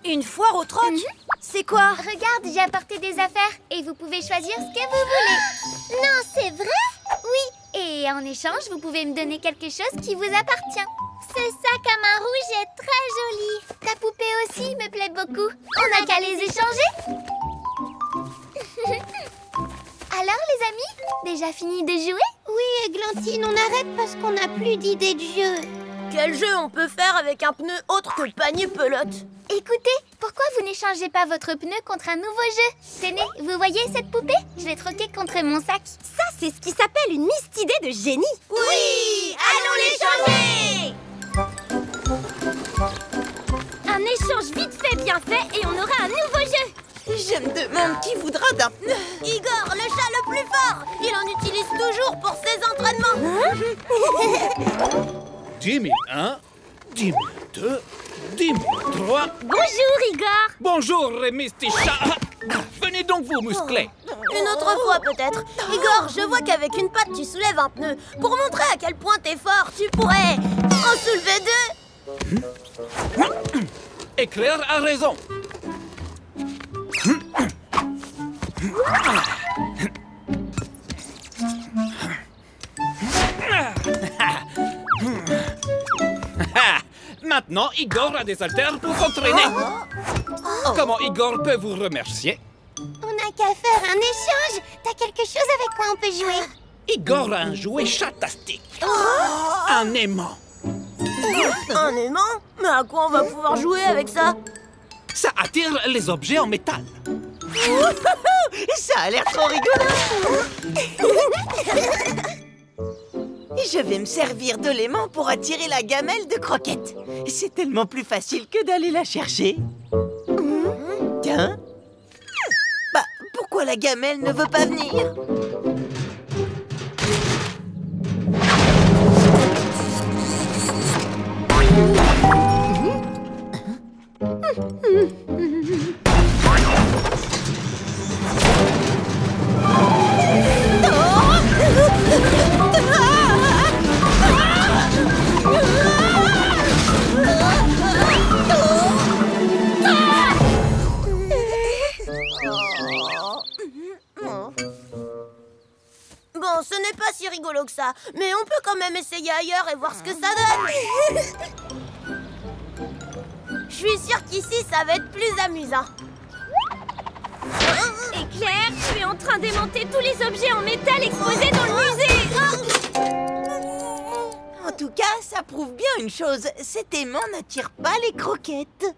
Une foire au troc? C'est quoi? Regarde, j'ai apporté des affaires et vous pouvez choisir ce que vous voulez. Non, c'est vrai? Oui. Et en échange, vous pouvez me donner quelque chose qui vous appartient. Ce sac à main rouge est très joli. Ta poupée aussi me plaît beaucoup. On n'a qu'à les échanger. Alors, les amis, déjà fini de jouer? Oui, Églantine, on arrête parce qu'on n'a plus d'idées de jeu. Quel jeu on peut faire avec un pneu autre que le panier pelote? Écoutez, pourquoi vous n'échangez pas votre pneu contre un nouveau jeu? Tenez, vous voyez cette poupée? Je l'ai troquée contre mon sac. Ça, c'est ce qui s'appelle une mystidée de génie. Oui! Allons l'échanger! Un échange vite fait, bien fait, et on aura un nouveau jeu. Je me demande qui voudra d'un pneu. Igor, le chat le plus fort! Il en utilise toujours pour ses entraînements. 10 001, 10 002, 10 003. Bonjour, Igor. Bonjour, les Misty Chats. Venez donc vous muscler. Une autre fois peut-être. Igor, je vois qu'avec une patte tu soulèves un pneu. Pour montrer à quel point t'es fort, tu pourrais en soulever deux. Éclair a raison. Maintenant, Igor a des haltères pour s'entraîner. Comment Igor peut vous remercier? On n'a qu'à faire un échange. T'as quelque chose avec quoi on peut jouer? Igor a un jouet chatastique. Un aimant. Un aimant? Mais à quoi on va pouvoir jouer avec ça? Ça attire les objets en métal. Ça a l'air trop rigolo. Je vais me servir de l'aimant pour attirer la gamelle de croquettes. C'est tellement plus facile que d'aller la chercher. Tiens. Bah, pourquoi la gamelle ne veut pas venir? Bon, ce n'est pas si rigolo que ça, mais on peut quand même essayer ailleurs et voir ce que ça donne. Je suis sûre qu'ici, ça va être plus amusant. Éclair, tu es en train d'aimanter tous les objets en métal exposés dans le musée. En tout cas, ça prouve bien une chose. Cet aimant n'attire pas les croquettes.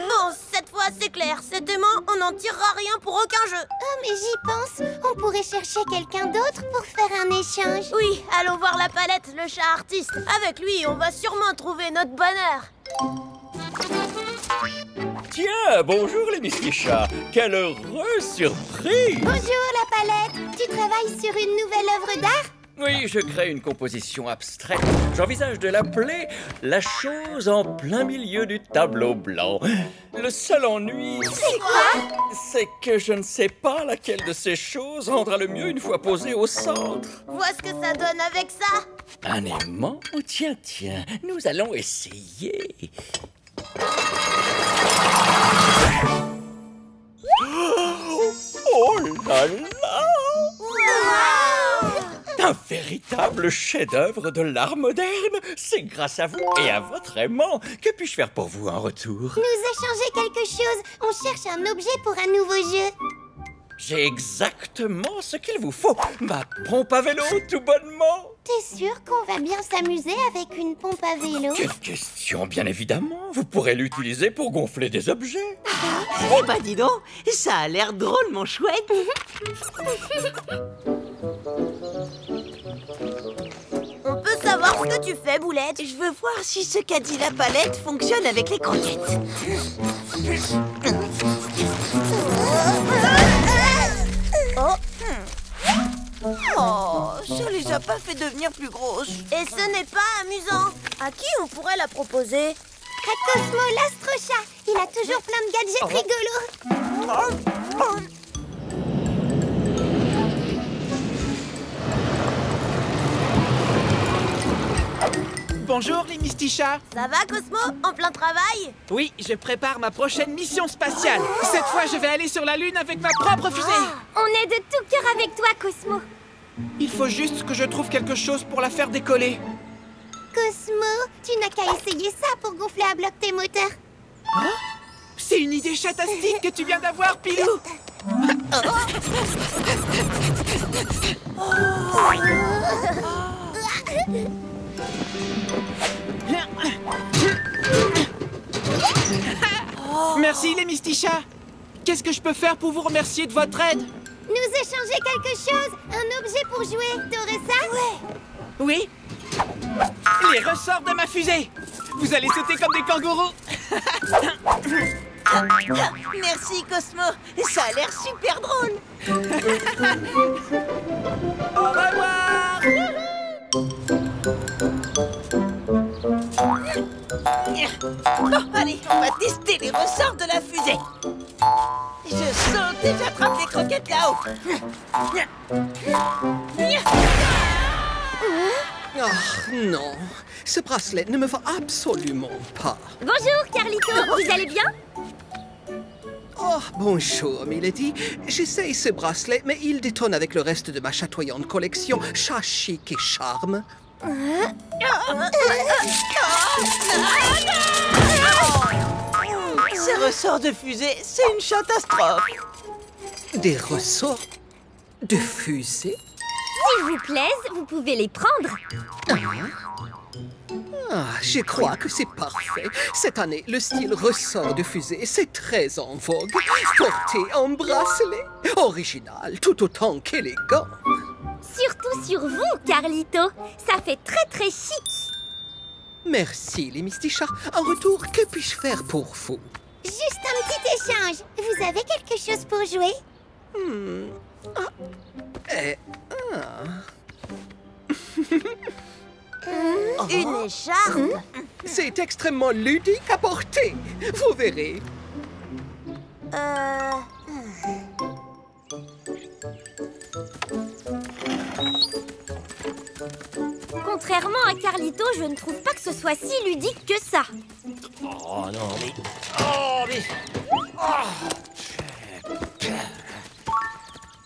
Bon, cette fois, c'est clair. Cet aimant, on n'en tirera rien pour aucun jeu. Oh, mais j'y pense. On pourrait chercher quelqu'un d'autre pour faire un échange. Oui, allons voir la palette, le chat artiste. Avec lui, on va sûrement trouver notre bonheur. Tiens, bonjour les Misty Chats. Quelle heureuse surprise! Bonjour, la palette. Tu travailles sur une nouvelle œuvre d'art? Oui, je crée une composition abstraite. J'envisage de l'appeler la chose en plein milieu du tableau blanc. Le seul ennui... C'est quoi? C'est que je ne sais pas laquelle de ces choses rendra le mieux une fois posée au centre. Vois ce que ça donne avec ça. Un aimant? Oh, tiens, nous allons essayer. Oh là là! Un véritable chef-d'œuvre de l'art moderne. C'est grâce à vous et à votre aimant. Que puis-je faire pour vous en retour? Nous échanger quelque chose. On cherche un objet pour un nouveau jeu. J'ai exactement ce qu'il vous faut. Ma pompe à vélo, tout bonnement. T'es sûr qu'on va bien s'amuser avec une pompe à vélo? Quelle question, bien évidemment. Vous pourrez l'utiliser pour gonfler des objets. Eh ben dis donc, ça a l'air drôlement chouette. On peut savoir ce que tu fais, Boulette? Je veux voir si ce qu'a dit la palette fonctionne avec les croquettes. Oh, ça les a pas fait devenir plus grosses. Et ce n'est pas amusant. À qui on pourrait la proposer? À Cosmo l'Astrochat. Il a toujours plein de gadgets rigolos. Bonjour les Mistichas. Ça va, Cosmo? En plein travail? Oui, je prépare ma prochaine mission spatiale. Cette fois, je vais aller sur la Lune avec ma propre fusée. On est de tout cœur avec toi, Cosmo. Il faut juste que je trouve quelque chose pour la faire décoller. Cosmo, tu n'as qu'à essayer ça pour gonfler à bloc tes moteurs. C'est une idée chatastique que tu viens d'avoir, Pilou. Merci les Mistichas. Qu'est-ce que je peux faire pour vous remercier de votre aide? Nous échanger quelque chose, un objet pour jouer. T'aurais ça? Ouais. Oui. Les ressorts de ma fusée. Vous allez sauter comme des kangourous. Merci, Cosmo. Ça a l'air super drôle. Au revoir. Bon, allez, on va tester les ressorts de la fusée. Je saute et j'attrape les croquettes là-haut. Oh non, ce bracelet ne me va absolument pas. Bonjour, Carlito. Vous allez bien? Oh, bonjour, Milady. J'essaye ce bracelet, mais il détonne avec le reste de ma chatoyante collection Chat Chic et Charme. Ces ressorts de fusée, c'est une catastrophe. Des ressorts de fusée? S'il vous plaise, vous pouvez les prendre. Ah, je crois que c'est parfait. Cette année, le style ressort de fusée, c'est très en vogue. Porté en bracelet. Original, tout autant qu'élégant. Surtout sur vous, Carlito. Ça fait très très chic. Merci, les Mistichas. En retour, que puis-je faire pour vous? Juste un petit échange. Vous avez quelque chose pour jouer? Une écharpe? C'est extrêmement ludique à porter. Vous verrez. Contrairement à Carlito, je ne trouve pas que ce soit si ludique que ça. Oh non, mais... Oh, mais...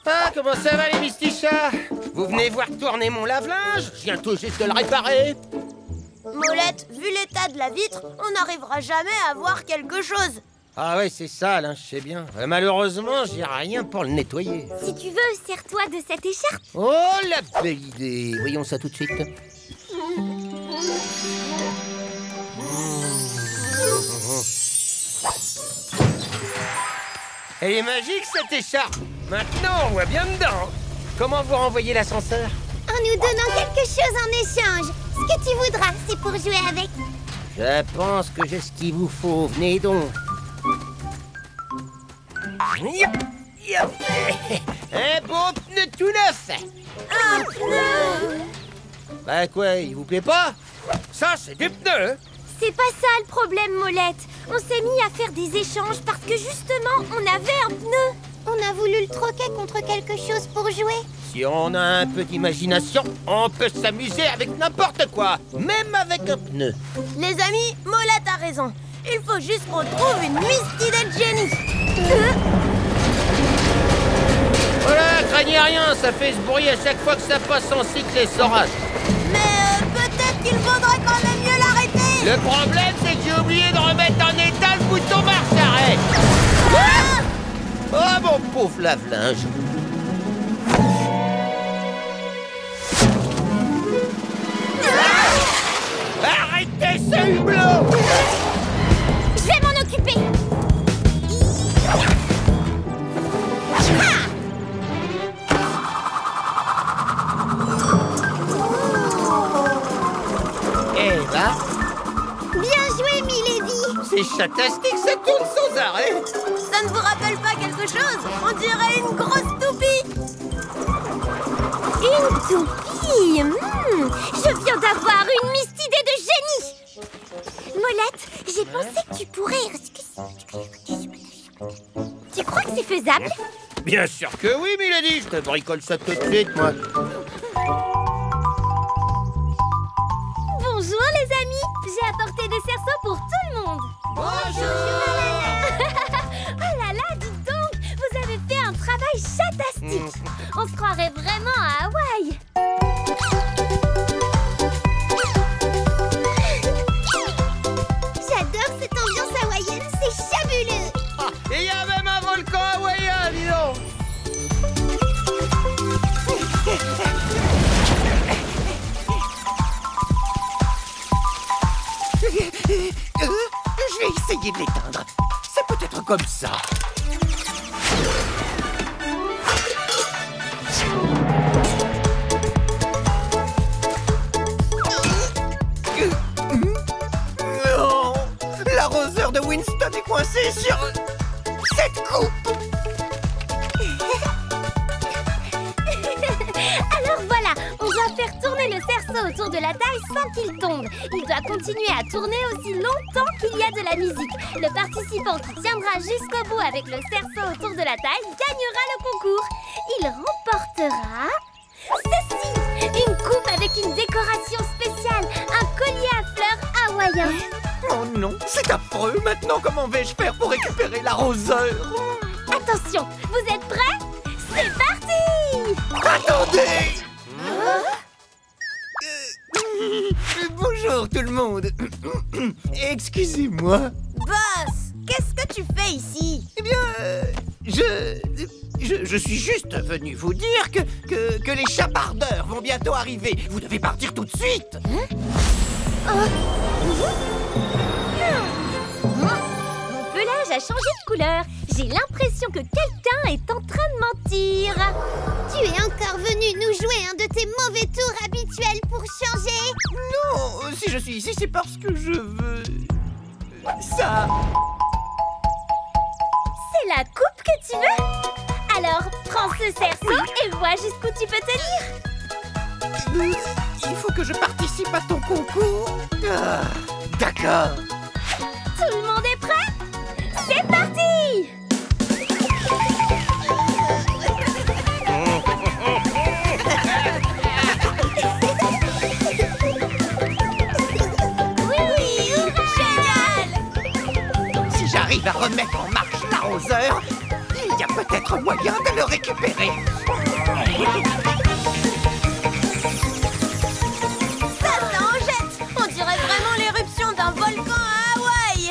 Ah, comment ça va les Mistichas? Vous venez voir tourner mon lave-linge? Je viens tout juste de le réparer. Molette, vu l'état de la vitre, on n'arrivera jamais à voir quelque chose. Ah ouais, c'est sale, hein, je sais bien. Malheureusement, j'ai rien pour le nettoyer. Si tu veux, sers-toi de cette écharpe. Oh, la belle idée. Voyons ça tout de suite. Elle est magique, cette écharpe. Maintenant, on voit bien dedans. Comment vous renvoyez l'ascenseur? En nous donnant quelque chose en échange. Ce que tu voudras, c'est pour jouer avec. Je pense que j'ai ce qu'il vous faut. Venez donc. Yep, yep. Un beau pneu tout neuf. Un pneu? Bah quoi, il vous plaît pas? Ça, c'est du pneu. C'est pas ça le problème, Molette. On s'est mis à faire des échanges parce que justement, on avait un pneu. On a voulu le troquer contre quelque chose pour jouer. Si on a un peu d'imagination, on peut s'amuser avec n'importe quoi, même avec un pneu. Les amis, Molette a raison. Il faut juste qu'on trouve une idée de génie. Voilà, craignez rien, ça fait ce bruit à chaque fois que ça passe en cycle et s'orage. Mais peut-être qu'il faudrait quand même mieux l'arrêter. Le problème, c'est que j'ai oublié de remettre en état le bouton marche-arrêt. Oh, mon pauvre lave-linge. Arrêtez ce hublot! Je vais m'en occuper. Eh ben, Bien joué, Milady. c'est chatastique, ça tourne sans arrêt. Ça ne vous rappelle pas quelque chose? On dirait une grosse toupie. Une toupie. Je viens d'avoir une idée de génie. Molette, j'ai pensé que tu pourrais... Tu crois que c'est faisable? Bien sûr que oui, Milady, je te bricole ça tout de suite, moi. Bonjour les J'ai apporté des cerceaux pour tout le monde. Bonjour. Oh là là, dites donc, vous avez fait un travail chatastique. On se croirait vraiment à Hawaï. J'adore cette ambiance hawaïenne, c'est fabuleux. Et il y a même un volcan hawaïen, dis donc. Je vais essayer de l'éteindre. C'est peut-être comme ça. Non! L'arroseur de Winston est coincé sur cette coupe. Alors voilà, on doit faire tourner le cerceau autour de la taille sans qu'il tombe. Il doit continuer à tourner aussi longtemps qu'il y a de la musique. Le participant qui tiendra jusqu'au bout avec le cerceau autour de la taille gagnera le concours. Il remportera ceci, une coupe avec une décoration spéciale, un collier à fleurs hawaïen. Oh non, c'est affreux. Maintenant, comment vais-je faire pour récupérer l'arroseur? Attention, vous êtes prêts? C'est parti! Attendez! Bonjour tout le monde. Excusez-moi. Boss, qu'est-ce que tu fais ici? Eh bien, je suis juste venu vous dire que les chapardeurs vont bientôt arriver. Vous devez partir tout de suite. Mon pelage a changé de couleur. J'ai l'impression que quelqu'un est en train de mentir. Tu es encore venu nous jouer un de tes mauvais tours habituels pour changer. Non, si je suis ici, c'est parce que je veux... ça. C'est la coupe que tu veux? Alors, prends ce cerceau et vois jusqu'où tu peux tenir. Il faut que je participe à ton concours. Ah, d'accord. Tout le monde est prêt? C'est parti! Oui, génial! Si j'arrive à remettre en marche l'arroseur, il y a peut-être moyen de le récupérer. Ça en jette! On dirait vraiment l'éruption d'un volcan à Hawaï!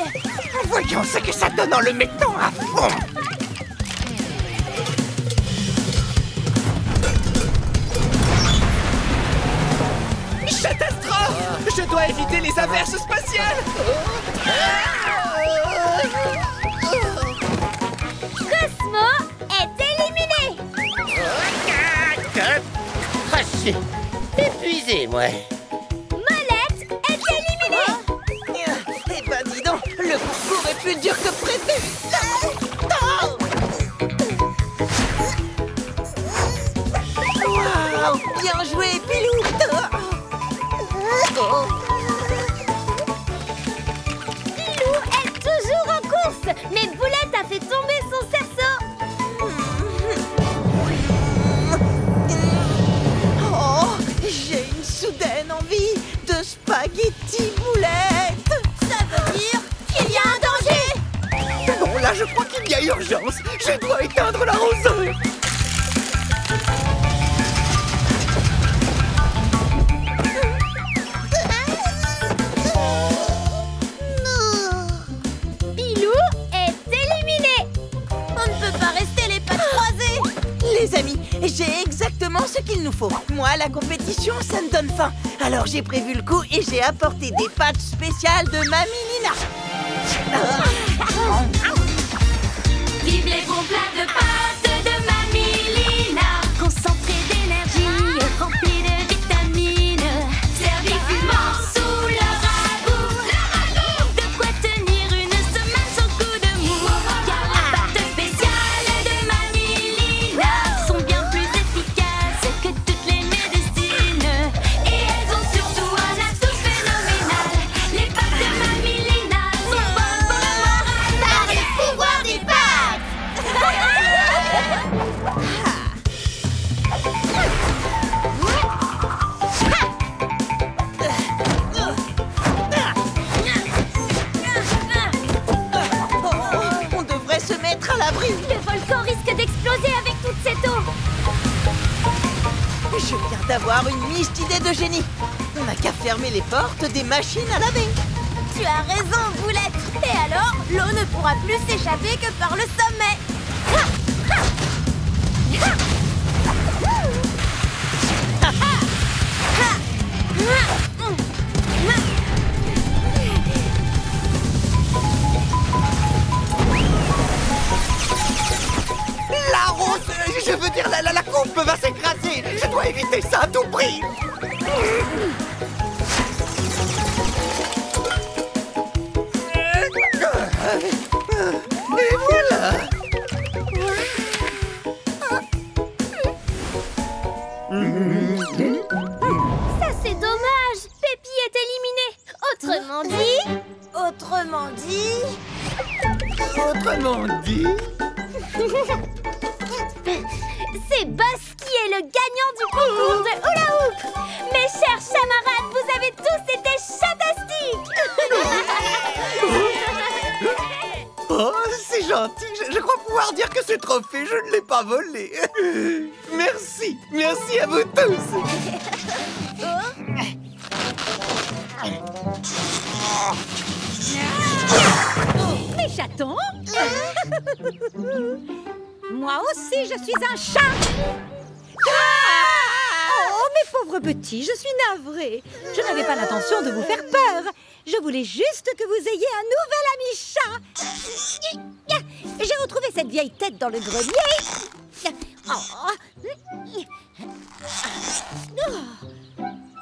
Voyons ce que ça donne en le mettant à fond. Catastrophe! Je dois éviter les averses spatiales! Cosmo est éliminé! Ah, je suis épuisé, moi. Molette est éliminée! Eh ben dis donc, le concours est plus dur que prévu. Wow, bien joué, Pilou. Pilou est toujours en course, mais Boulette a fait tomber son cerceau. Oh, j'ai une soudaine envie de spaghetti boulette. Ça veut dire qu'il y a un danger! Bon, là, je crois qu'il y a urgence. Je dois éteindre l'arroseur. Pilou est éliminé. On ne peut pas rester les pattes croisées! Les amis, j'ai exactement ce qu'il nous faut. Moi, la compétition, ça me donne faim. Alors j'ai prévu le coup et j'ai apporté des pâtes spéciales de Mamie Lina. Vive les bons plats de pâtes de Mamie Lina, concentrés d'énergie, remplis de vitamines, servis fumant sous le ragoût. De quoi tenir une semaine sans coup de mou. Car les pâtes spéciales de Mamie Lina sont bien plus efficaces que toutes les médecines. Et elles ont surtout un atout phénoménal. Les pâtes de Mamie Lina sont bonnes pour le moral. Par le pouvoir des pâtes. avoir une miste idée de génie. On n'a qu'à fermer les portes des machines à laver. Tu as raison, Boulette. Et alors, l'eau ne pourra plus s'échapper que par le sommet. La rose, je veux dire, la coupe va s'écraser. Je dois éviter ça à tout prix. Et voilà. Ça, c'est dommage. Pépi est éliminé. Autrement dit... Autrement dit... Autrement dit... C'est Boss qui est le gagnant du concours de hula hoop. Mes chers camarades, vous avez tous été fantastiques. Oh, c'est gentil. Je crois pouvoir dire que ce trophée, je ne l'ai pas volé. Merci. Merci à vous tous. Mes chatons. Moi aussi, je suis un chat. Oh, mes pauvres petits, je suis navrée. Je n'avais pas l'intention de vous faire peur. Je voulais juste que vous ayez un nouvel ami chat. J'ai retrouvé cette vieille tête dans le grenier.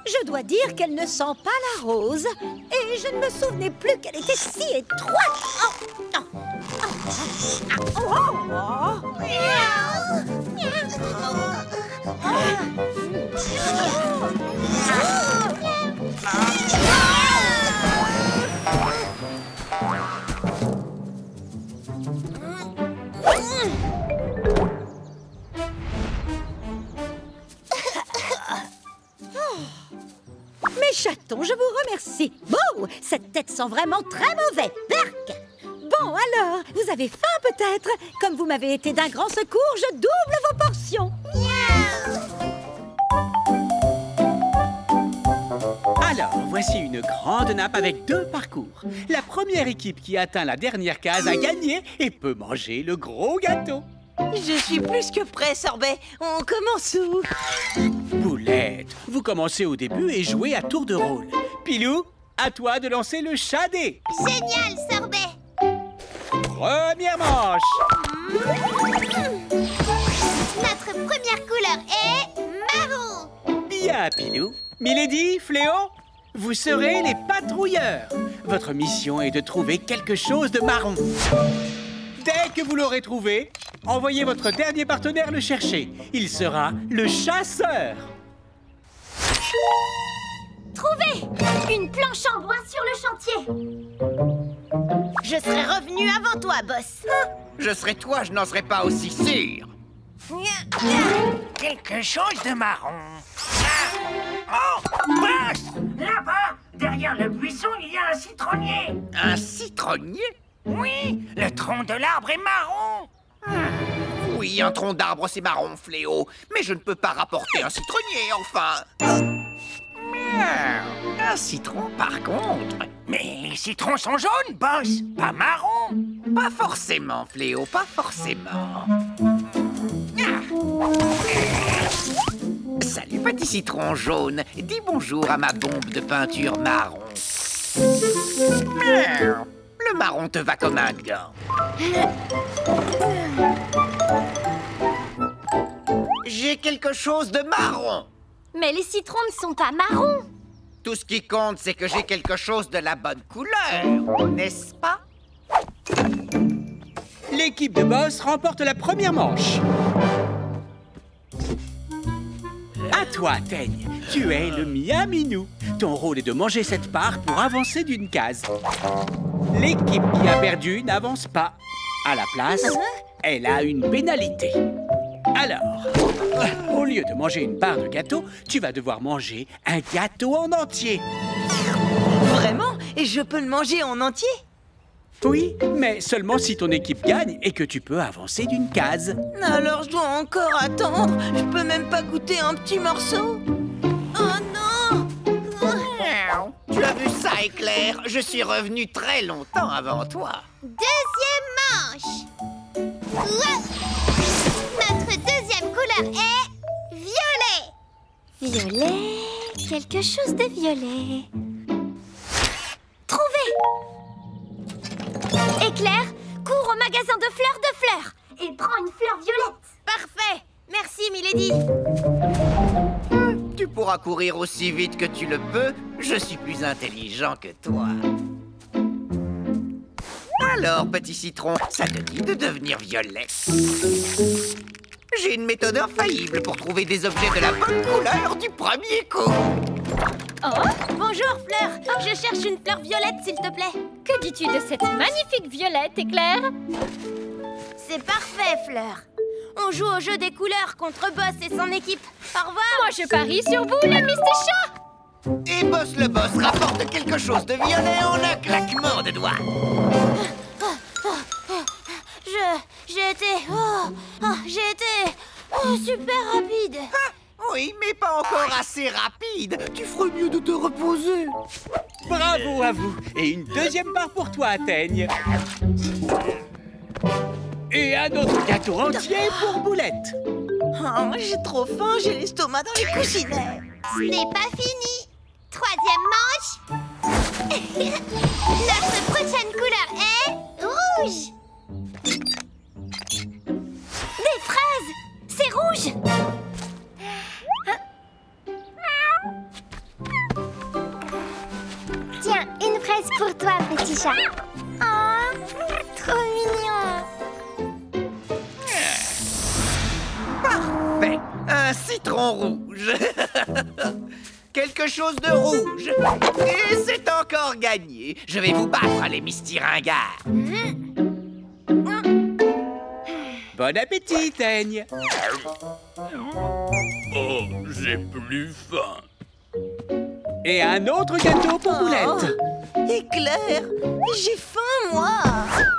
Je dois dire qu'elle ne sent pas la rose. Et je ne me souvenais plus qu'elle était si étroite. Mes chatons, je vous remercie. Bon, cette tête sent vraiment très mauvais. Berk. Bon, alors, vous avez faim peut-être? Comme vous m'avez été d'un grand secours, je double vos portions. Alors, voici une grande nappe avec 2 parcours. La première équipe qui atteint la dernière case a gagné et peut manger le gros gâteau. Je suis plus que prêt, Sorbet. On commence où? Boulette, vous commencez au début et jouez à tour de rôle. Pilou, à toi de lancer le chat-dé. Génial, Sorbet. Première manche. Notre première couleur est marron. Bien, Pilou. Milady, Fléau, vous serez les patrouilleurs. Votre mission est de trouver quelque chose de marron. Dès que vous l'aurez trouvé, envoyez votre dernier partenaire le chercher. Il sera le chasseur. Trouvez une planche en bois sur le chantier. Je serais revenu avant toi, Boss. Je serais toi, je n'en serais pas aussi sûr. Quelque chose de marron. Oh, Boss! Là-bas, derrière le buisson, il y a un citronnier. Un citronnier? Oui, le tronc de l'arbre est marron. Oui, un tronc d'arbre, c'est marron, Fléau. Mais je ne peux pas rapporter un citronnier, enfin. Un citron, par contre. Mais les citrons sont jaunes, Boss, pas marron. Pas forcément, Fléau, pas forcément. Salut, petit citron jaune. Dis bonjour à ma bombe de peinture marron. Le marron te va comme un gant. J'ai quelque chose de marron. Mais les citrons ne sont pas marrons. Tout ce qui compte, c'est que j'ai quelque chose de la bonne couleur, n'est-ce pas? L'équipe de Boss remporte la première manche. À toi, Teigne. Tu es le Miaminou. Ton rôle est de manger cette part pour avancer d'une case. L'équipe qui a perdu n'avance pas. À la place, elle a une pénalité. Alors, au lieu de manger une part de gâteau, tu vas devoir manger un gâteau en entier. Vraiment? Et je peux le manger en entier? Oui, mais seulement si ton équipe gagne et que tu peux avancer d'une case. Alors je dois encore attendre? Je peux même pas goûter un petit morceau? Tu as vu ça, Éclair? Je suis revenu très longtemps avant toi. Deuxième manche. Ouah. Notre deuxième couleur est violet. Violet, quelque chose de violet. Trouvé. Éclair, cours au magasin de fleurs et prends une fleur violette. Parfait. Merci, Milady. Tu pourras courir aussi vite que tu le peux. Je suis plus intelligent que toi. Alors, petit citron, ça te dit de devenir violet? J'ai une méthode infaillible pour trouver des objets de la bonne couleur du premier coup. Oh, bonjour, Fleur. Je cherche une fleur violette, s'il te plaît. Que dis-tu de cette magnifique violette, Éclair? C'est parfait, Fleur. On joue au jeu des couleurs contre Boss et son équipe. Au revoir. Moi, je parie sur vous, le Mr. Chat. Et Boss le Boss rapporte quelque chose de violet en un claquement de doigts. J'ai été super rapide. Oui, mais pas encore assez rapide. Tu ferais mieux de te reposer. Bravo à vous. Et une deuxième barre pour toi, Teigne. Et un autre gâteau entier pour Boulette. Oh, j'ai trop faim, j'ai l'estomac dans les coussinets. Ce n'est pas fini. Troisième manche. Notre prochaine couleur est rouge. Des fraises. C'est rouge. Tiens, une fraise pour toi, petit chat. Oh, trop mignon. Parfait. Un citron rouge. Quelque chose de rouge. Et c'est encore gagné. Je vais vous battre, les Misty Ringards. Bon appétit, Teigne. Oh, j'ai plus faim. Et un autre gâteau pour Boulette. Éclair, j'ai faim, moi.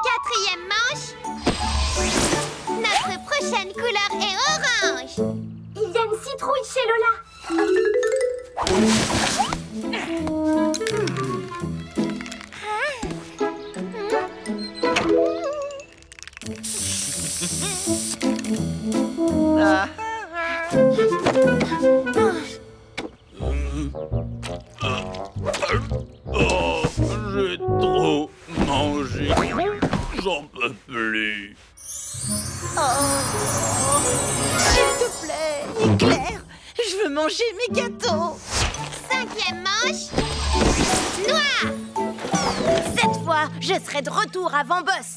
Quatrième manche. Notre prochaine couleur est orange. Il y a une citrouille chez Lola. Oh, j'ai trop mangé. J'en peux plus. S'il te plaît, Éclair, je veux manger mes gâteaux. Cinquième manche. Noir. Cette fois, je serai de retour avant Boss.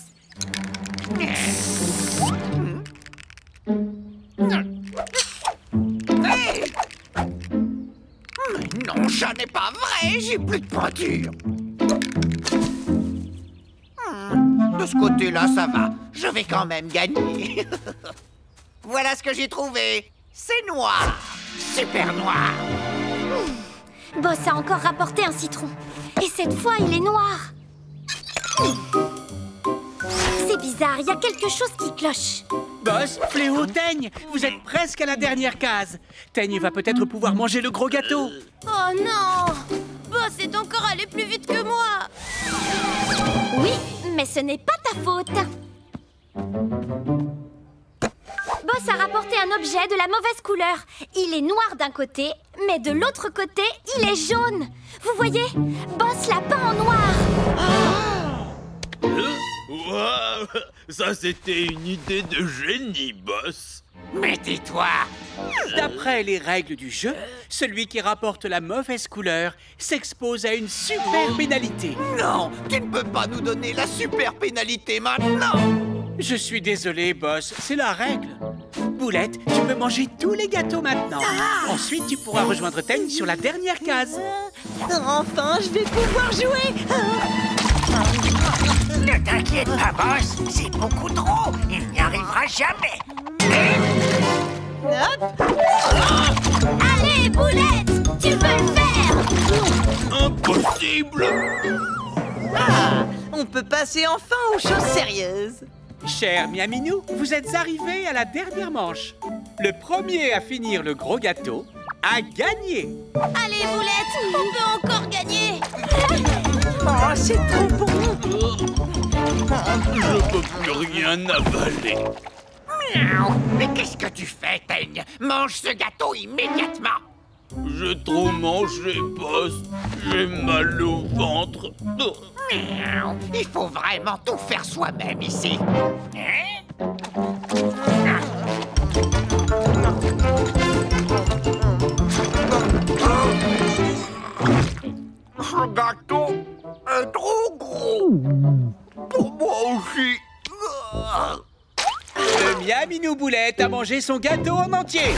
Hey! Non, ça n'est pas vrai, j'ai plus de peinture. De ce côté-là, ça va. Je vais quand même gagner. Voilà ce que j'ai trouvé. C'est noir. Super noir. Boss a encore rapporté un citron. Et cette fois, il est noir. C'est bizarre, il y a quelque chose qui cloche. Boss, Fléau, Teigne, vous êtes presque à la dernière case. Teigne va peut-être pouvoir manger le gros gâteau. Oh non! Boss est encore allé plus vite que moi. Oui, mais ce n'est pas ta faute. Boss a rapporté un objet de la mauvaise couleur. Il est noir d'un côté, mais de l'autre côté, il est jaune. Vous voyez? Boss l'a peint en noir. Wow, ça c'était une idée de génie, Boss. Mais tais-toi. D'après les règles du jeu, celui qui rapporte la mauvaise couleur s'expose à une super pénalité. Non, tu ne peux pas nous donner la super pénalité maintenant. Je suis désolé, Boss, c'est la règle. Boulette, tu peux manger tous les gâteaux maintenant. Ensuite, tu pourras rejoindre Teigne sur la dernière case. Enfin, je vais pouvoir jouer. Ne t'inquiète pas, Boss, c'est beaucoup trop. Il n'y arrivera jamais. Allez, Boulette, tu peux le faire. Impossible. Ah, on peut passer enfin aux choses sérieuses. Cher Miaminou, vous êtes arrivé à la dernière manche. Le premier à finir le gros gâteau a gagné. Allez, Boulette, on peut encore gagner. Oh, c'est trop bon. Je peux plus rien avaler. Miaou. Mais qu'est-ce que tu fais, Teigne? Mange ce gâteau immédiatement. J'ai trop mangé, boss. J'ai mal au ventre. Miaou. Il faut vraiment tout faire soi-même ici. Hein? Ce gâteau est trop gros. Pour moi aussi. Le Miaminou Boulette a mangé son gâteau en entier.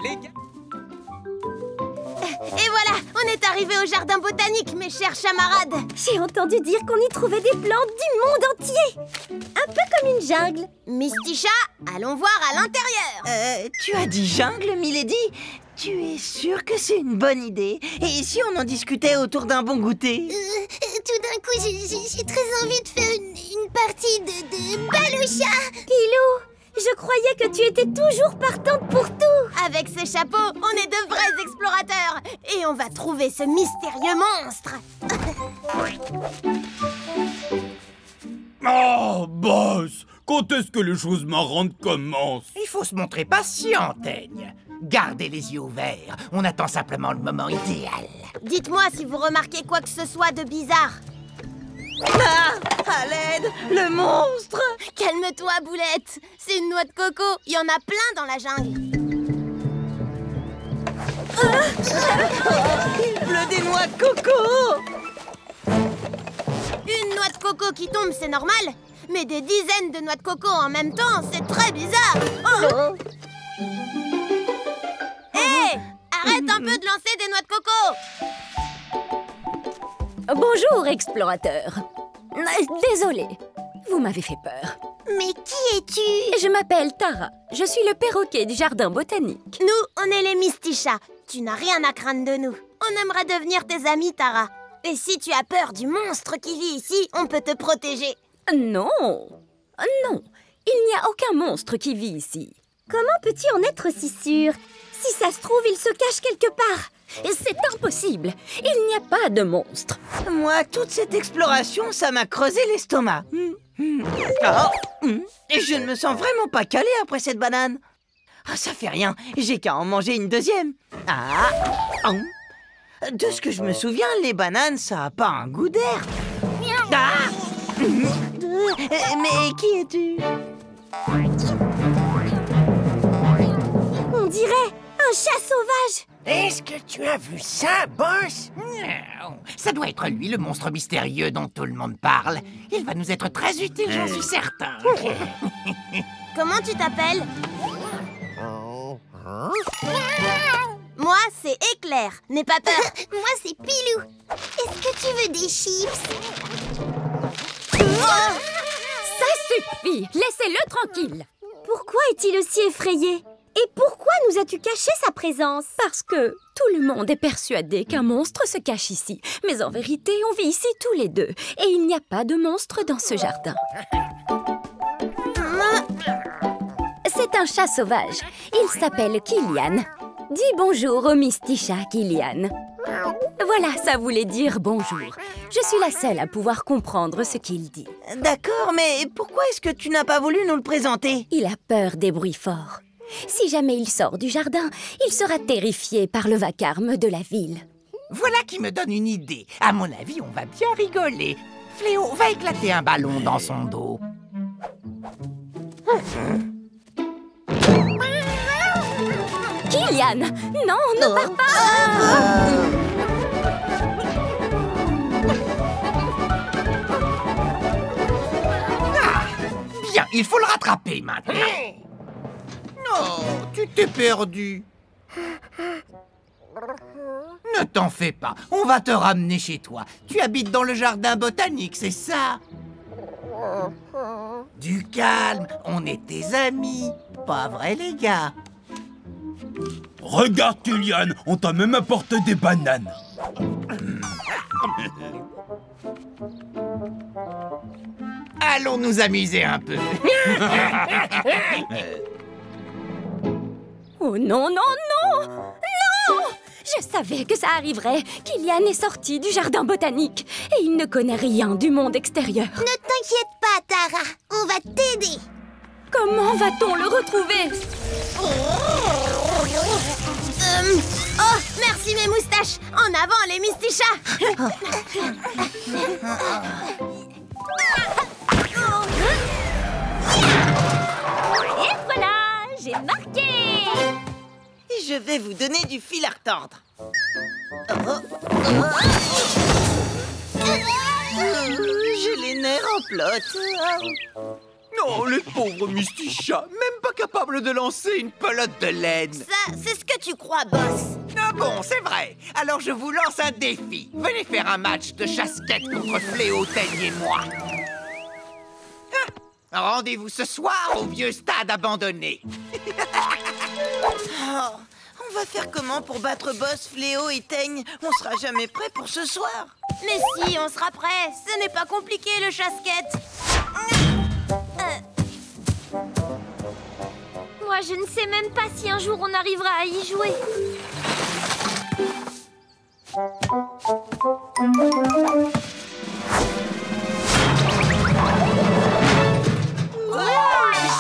Les gars... Et voilà, on est arrivé au jardin botanique, mes chers camarades. J'ai entendu dire qu'on y trouvait des plantes du monde entier. Un peu comme une jungle. Misticha, allons voir à l'intérieur. Tu as dit jungle, Milady? Tu es sûre que c'est une bonne idée? Et si on en discutait autour d'un bon goûter? Tout d'un coup, j'ai très envie de faire une partie de Baloucha. Pilou, je croyais que tu étais toujours partante pour tout. Avec ces chapeaux, on est de vrais explorateurs. Et on va trouver ce mystérieux monstre. Oh, boss! Quand est-ce que les choses marrantes commencent? Il faut se montrer patient, Teigne. Gardez les yeux ouverts. On attend simplement le moment idéal. Dites-moi si vous remarquez quoi que ce soit de bizarre. Ah, à l'aide, le monstre! Calme-toi, Boulette. C'est une noix de coco. Il y en a plein dans la jungle. Il pleut des noix de coco! Une noix de coco qui tombe, c'est normal. Mais des dizaines de noix de coco en même temps, c'est très bizarre. Oh. Hé, arrête un peu de lancer des noix de coco. Bonjour, explorateur. Désolée, vous m'avez fait peur. Mais qui es-tu? Je m'appelle Tara. Je suis le perroquet du jardin botanique. Nous, on est les Misticha. Tu n'as rien à craindre de nous. On aimerait devenir tes amis, Tara. Et si tu as peur du monstre qui vit ici, on peut te protéger. Non, non, il n'y a aucun monstre qui vit ici. Comment peux-tu en être si sûr? Si ça se trouve, il se cache quelque part. C'est impossible, il n'y a pas de monstre. Moi, toute cette exploration, ça m'a creusé l'estomac. Et je ne me sens vraiment pas calé après cette banane. Ah, ça fait rien, j'ai qu'à en manger une deuxième. De ce que je me souviens, les bananes, ça a pas un goût d'air. Mais qui es-tu? On dirait un chat sauvage. Est-ce que tu as vu ça, boss? Ça doit être lui, le monstre mystérieux dont tout le monde parle. Il va nous être très utile, j'en suis certain. Comment tu t'appelles? Moi, c'est Éclair. N'aie pas peur. Moi, c'est Pilou. Est-ce que tu veux des chips? Ça suffit, laissez-le tranquille. Pourquoi est-il aussi effrayé? Et pourquoi nous as-tu caché sa présence? Parce que tout le monde est persuadé qu'un monstre se cache ici. Mais en vérité, on vit ici tous les deux. Et il n'y a pas de monstre dans ce jardin. C'est un chat sauvage. Il s'appelle Kilian. Dis bonjour au Misticha, Kilian. Voilà, ça voulait dire bonjour. Je suis la seule à pouvoir comprendre ce qu'il dit. D'accord, mais pourquoi est-ce que tu n'as pas voulu nous le présenter? Il a peur des bruits forts. Si jamais il sort du jardin, il sera terrifié par le vacarme de la ville. Voilà qui me donne une idée. À mon avis, on va bien rigoler. Fléau va éclater un ballon dans son dos. Kilian! Non, ne pars pas! Bien, il faut le rattraper maintenant. Non, tu t'es perdu. Ne t'en fais pas, on va te ramener chez toi. Tu habites dans le jardin botanique, c'est ça? Du calme, on est tes amis. Pas vrai, les gars? Regarde, Kilian, on t'a même apporté des bananes. Allons nous amuser un peu. Oh non, non, non! Non! Je savais que ça arriverait. Kylian est sorti du jardin botanique et il ne connaît rien du monde extérieur. Ne t'inquiète pas, Tara. On va t'aider. Comment va-t-on le retrouver? Oh, merci mes moustaches. En avant les mistichas. Et voilà, j'ai marqué. Et je vais vous donner du fil à retordre. J'ai les nerfs en plot. Non, les pauvres mistichas, même pas capables de lancer une pelote de laine. Ça, c'est ce que tu crois, boss. Ah bon, c'est vrai. Alors je vous lance un défi. Venez faire un match de chasse-tête contre Fléau, Teigne et moi. Rendez-vous ce soir au vieux stade abandonné. Oh, on va faire comment pour battre Boss, Fléau et Teigne? On sera jamais prêt pour ce soir. Mais si, on sera prêt. Ce n'est pas compliqué, le chasse-quête. Moi, je ne sais même pas si un jour on arrivera à y jouer.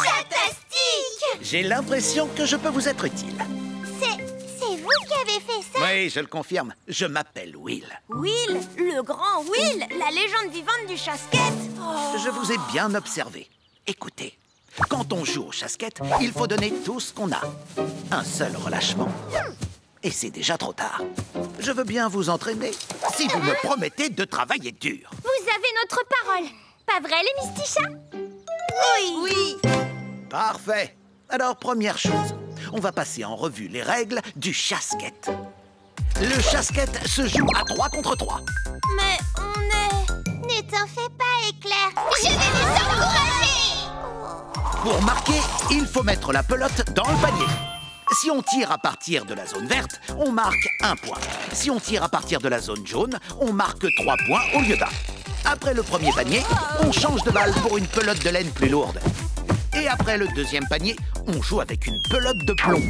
Fantastique! J'ai l'impression que je peux vous être utile. C'est vous qui avez fait ça? Oui, je le confirme. Je m'appelle Will. Will, le grand Will, la légende vivante du chasse-quête. Je vous ai bien observé. Écoutez, quand on joue au chasse-quête, il faut donner tout ce qu'on a. Un seul relâchement. Et c'est déjà trop tard. Je veux bien vous entraîner, si vous me promettez de travailler dur. Vous avez notre parole. Pas vrai, les mistichas? Oui. Parfait. Alors, première chose, on va passer en revue les règles du chasse-quête. Le chasse-quête se joue à 3 contre 3. Mais on est... Ne t'en fais pas, Éclair. Je vais les encourager. Pour marquer, il faut mettre la pelote dans le panier. Si on tire à partir de la zone verte, on marque 1 point. Si on tire à partir de la zone jaune, on marque 3 points au lieu d'1. Après le premier panier, on change de balle pour une pelote de laine plus lourde. Et après le deuxième panier, on joue avec une pelote de plomb.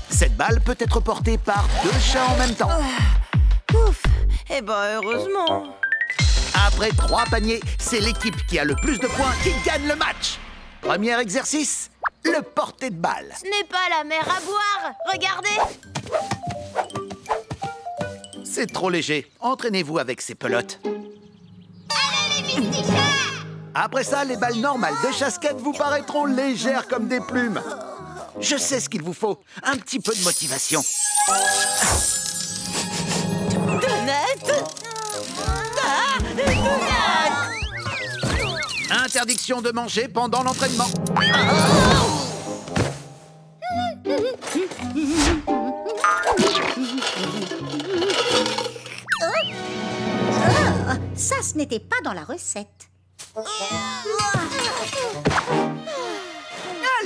Cette balle peut être portée par 2 chats en même temps. Ouf. Eh ben, heureusement. Après 3 paniers, c'est l'équipe qui a le plus de points qui gagne le match. Premier exercice, le porter de balle. Ce n'est pas la mer à boire. Regardez. C'est trop léger. Entraînez-vous avec ces pelotes. Allez, les mistichas! Après ça, les balles normales de chasse-quête vous paraîtront légères comme des plumes. Je sais ce qu'il vous faut. Un petit peu de motivation. Donut! Interdiction de manger pendant l'entraînement. Ça, ce n'était pas dans la recette.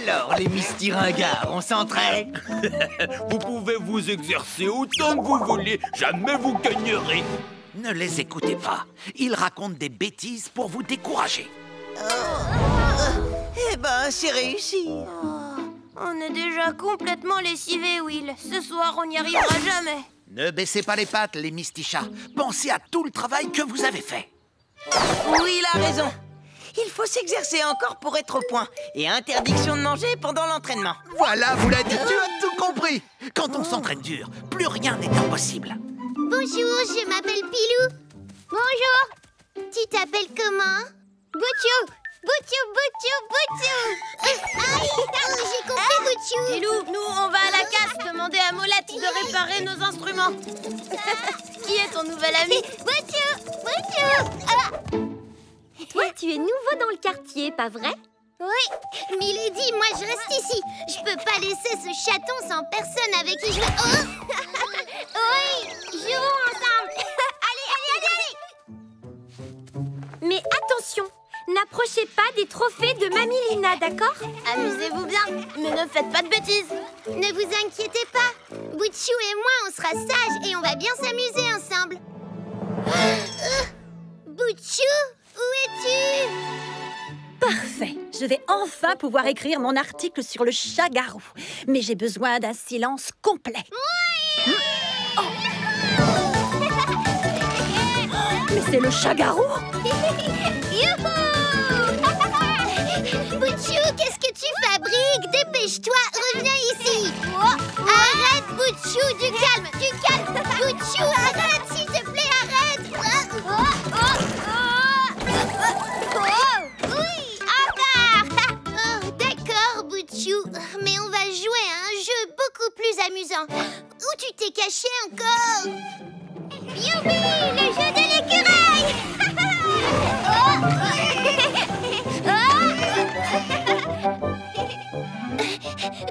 Alors, les mistiringards, on s'entraîne? Vous pouvez vous exercer autant que vous voulez, jamais vous gagnerez. Ne les écoutez pas. Ils racontent des bêtises pour vous décourager. Eh ben, c'est réussi. On est déjà complètement lessivés, Will. Ce soir, on n'y arrivera jamais. Ne baissez pas les pattes, les mistichas. Pensez à tout le travail que vous avez fait. Oui, il a raison. Il faut s'exercer encore pour être au point. Et interdiction de manger pendant l'entraînement. Voilà, Boulette, tu as tout compris. Quand on s'entraîne dur, plus rien n'est impossible. Bonjour, je m'appelle Pilou. Bonjour. Tu t'appelles comment? Boutchou. Boutchou. J'ai compris, Boutchou. Pilou, nous, on va à la casse demander à Molette de réparer nos instruments. Qui est ton nouvel ami? Boutchou. Toi, tu es nouveau dans le quartier, pas vrai? Oui, Milady, moi je reste ici. Je peux pas laisser ce chaton sans personne avec qui jouer. Oh oui, jouons ensemble. Allez. Mais attention, n'approchez pas des trophées de Mamie Lina, d'accord? Amusez-vous bien, mais ne faites pas de bêtises. Ne vous inquiétez pas. Boutchou et moi, on sera sages et on va bien s'amuser ensemble. Boutchou, où es-tu? Parfait. Je vais enfin pouvoir écrire mon article sur le chat-garou. Mais j'ai besoin d'un silence complet. Oui. Oh. Mais c'est le chat-garou. Youhou! Boutchou, qu'est-ce que tu fabriques? Dépêche-toi, reviens ici. Arrête, Boutchou, du calme. Boutchou, arrête, s'il te plaît, arrête. Oui, encore. Oh, d'accord, Boutchou. Mais on va jouer à un jeu beaucoup plus amusant. Où tu t'es caché encore? Youpi, le jeu de l'écureuil.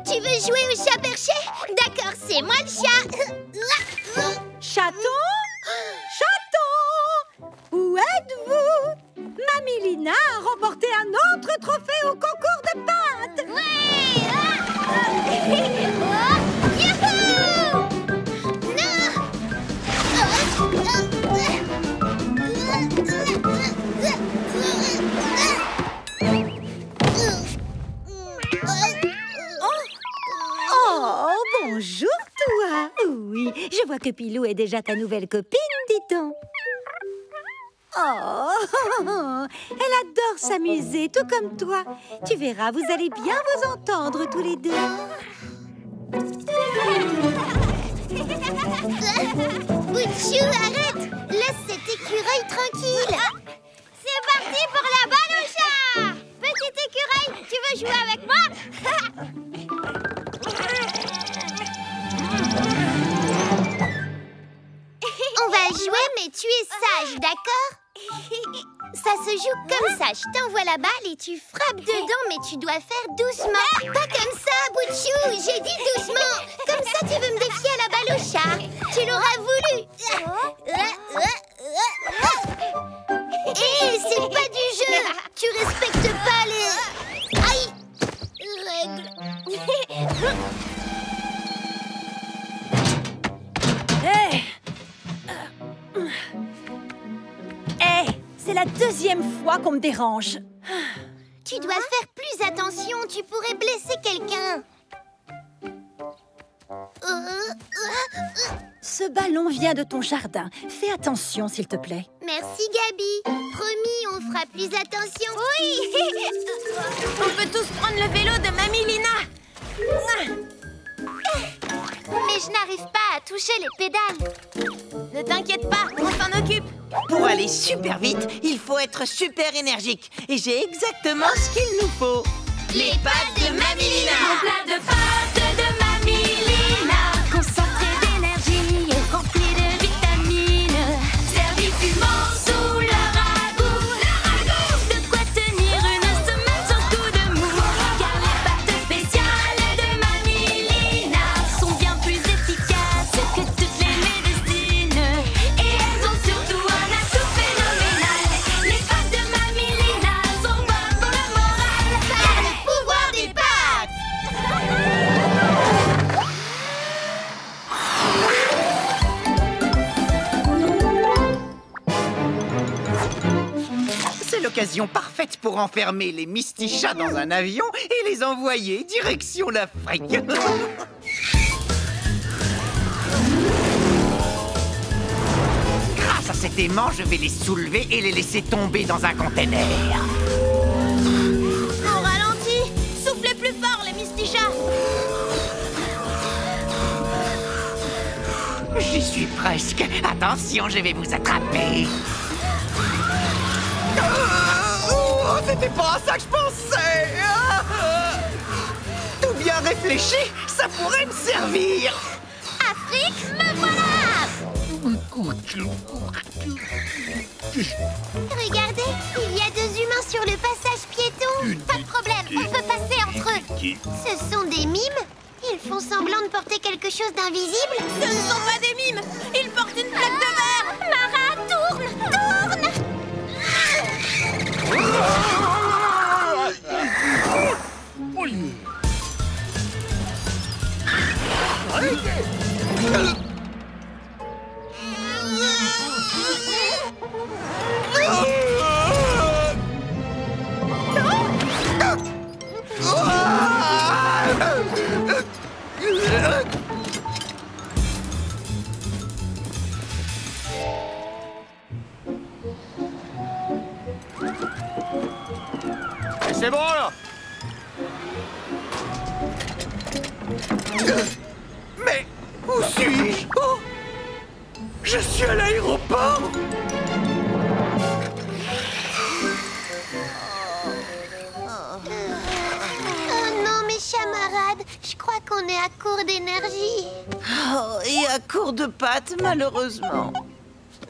Tu veux jouer au chat perché? D'accord, c'est moi le chat. Chaton? Chaton! Où êtes-vous? Mamie Lina a remporté un autre trophée au concours de pâtes. Ouais! Youhou! Non! Oh, bonjour toi. Oui, je vois que Pilou est déjà ta nouvelle copine, dit-on. Oh, elle adore s'amuser, tout comme toi. Tu verras, vous allez bien vous entendre tous les deux. Boutchou, arrête! Laisse cet écureuil tranquille. C'est parti pour la balle au chat! Petit écureuil, tu veux jouer avec moi? On va jouer, mais tu es sage, d'accord? Ça se joue comme ça. Je t'envoie la balle et tu frappes dedans, mais tu dois faire doucement. Pas comme ça, Boutchou. J'ai dit doucement. Comme ça, tu veux me défier à la balle au chat. Tu l'auras voulu. Hé, c'est pas du jeu. Tu respectes pas les... Aïe, règles. C'est la deuxième fois qu'on me dérange. Tu dois faire plus attention, tu pourrais blesser quelqu'un. Ce ballon vient de ton jardin. Fais attention, s'il te plaît. Merci, Gabi. Promis, on fera plus attention. Oui. On peut tous prendre le vélo de Mamie Lina. Mais je n'arrive pas à toucher les pédales. Ne t'inquiète pas, on s'en occupe. Pour aller super vite, il faut être super énergique. Et j'ai exactement ce qu'il nous faut. Les pâtes de Mamie Lina. Mon plat de pâtes de Mamie Lina. Concentré d'énergie et rempli de vitamines. Servi fumant sous le ragoût. De quoi tenir une semaine sans coup de mou. Car les pâtes spéciales de Mamie Lina sont bien plus efficaces que toutes les médecines. Et elles ont surtout un atout phénoménal. Les pâtes de Mamie Lina sont bonnes pour le moral. Par le pouvoir des pâtes. C'est l'occasion parfaite pour enfermer les mistichats dans un avion et les envoyer direction l'Afrique. Grâce à cet aimant, je vais les soulever et les laisser tomber dans un conteneur. On ralentit. Soufflez plus fort, les mistichats. J'y suis presque. Attention, je vais vous attraper. Oh, c'était pas à ça que je pensais. Tout bien réfléchi, ça pourrait me servir. Afrique, me voilà. Regardez, il y a 2 humains sur le passage piéton. Pas de problème, on peut passer entre eux. Ce sont des mimes? Ils font semblant de porter quelque chose d'invisible? Ce ne sont pas des mimes. Ils portent une plaque de verre. Mara, tourne, tourne. Mais où suis-je? Oh, je suis à l'aéroport. Oh non, mes camarades, je crois qu'on est à court d'énergie. Oh, et à court de pâtes, malheureusement.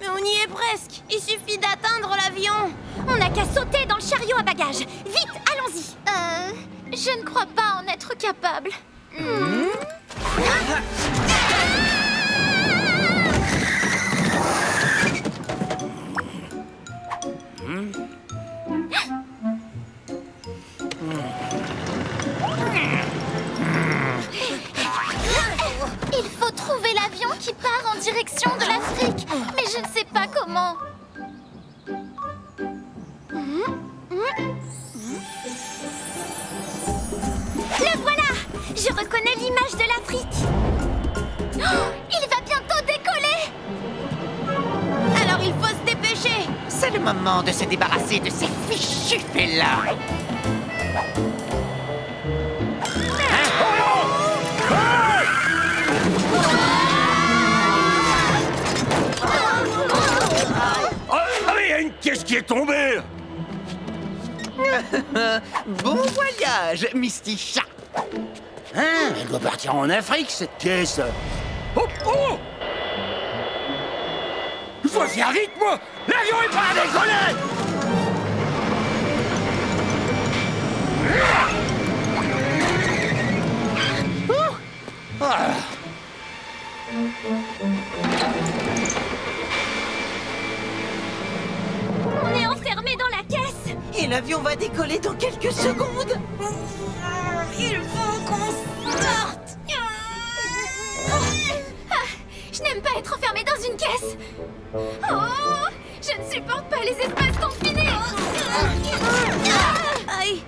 Mais on y est presque. Il suffit d'atteindre l'avion. On n'a qu'à sauter dans le chariot à bagages. Vite, allons-y. Je ne crois pas en être capable. Il faut trouver l'avion qui part en direction de l'Afrique. Mais je ne sais pas comment. Le voilà. Je reconnais l'image de l'Afrique. Oh, il va bientôt décoller. Alors il faut se dépêcher. C'est le moment de se débarrasser de ces fichus félins. Qu'est-ce qui est tombé? Bon voyage, Misty Chat. Hein? Elle doit partir en Afrique, cette caisse. Oh, oh! Vas-y, arrête, moi! L'avion est pas à décoller! On est enfermé dans la caisse. Et l'avion va décoller dans quelques secondes. Il faut qu'on sorte. Je n'aime pas être enfermée dans une caisse. Oh, je ne supporte pas les espaces confinés. Aïe.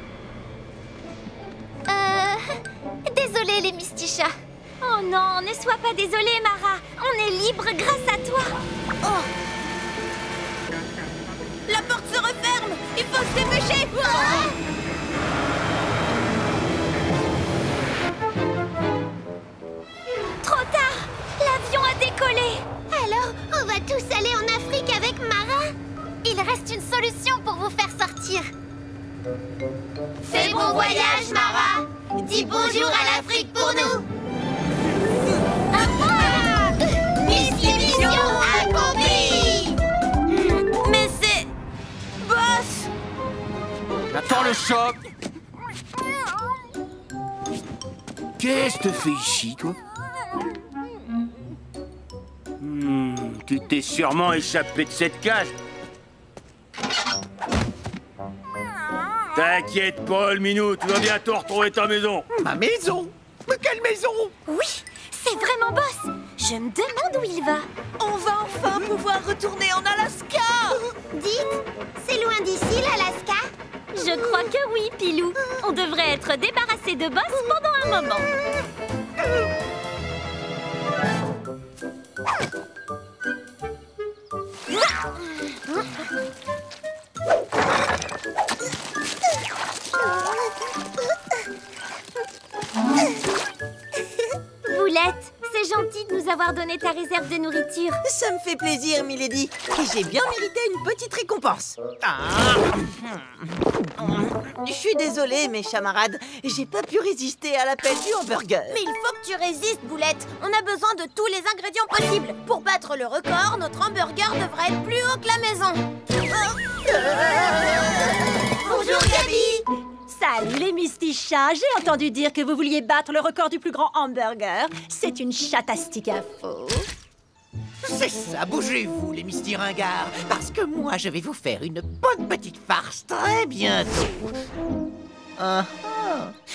Désolée, les Mistichas. Oh non, ne sois pas désolée, Mara. On est libre grâce à toi. Oh. La porte se referme. Il faut se dépêcher. Trop tard. L'avion a décollé. Alors, on va tous aller en Afrique avec Mara? Il reste une solution pour vous faire sortir. Fais bon voyage, Mara. Dis bonjour à l'Afrique pour nous. Mission accomplie. Mais c'est... Boss. Attends le choc. Qu'est-ce que tu fais ici, toi? Tu t'es sûrement échappé de cette cage. T'inquiète pas, le minou, tu vas bientôt retrouver ta maison. Ma maison? Mais quelle maison? Oui, c'est vraiment Boss. Je me demande où il va. On va enfin pouvoir retourner en Alaska. Dites, c'est loin d'ici, l'Alaska? Je crois que oui, Pilou. On devrait être débarrassé de Boss pendant un moment. Boulette, c'est gentil de nous avoir donné ta réserve de nourriture. Ça me fait plaisir, Milady. Et j'ai bien mérité une petite récompense. Je suis désolée, mes camarades. J'ai pas pu résister à l'appel du hamburger. Mais il faut que tu résistes, Boulette. On a besoin de tous les ingrédients possibles. Pour battre le record, notre hamburger devrait être plus haut que la maison. Bonjour, Gabi. Salut les Mistichas, j'ai entendu dire que vous vouliez battre le record du plus grand hamburger. C'est une chatastique info. C'est ça, bougez-vous, les Misty Ringards, parce que moi, je vais vous faire une bonne petite farce très bientôt.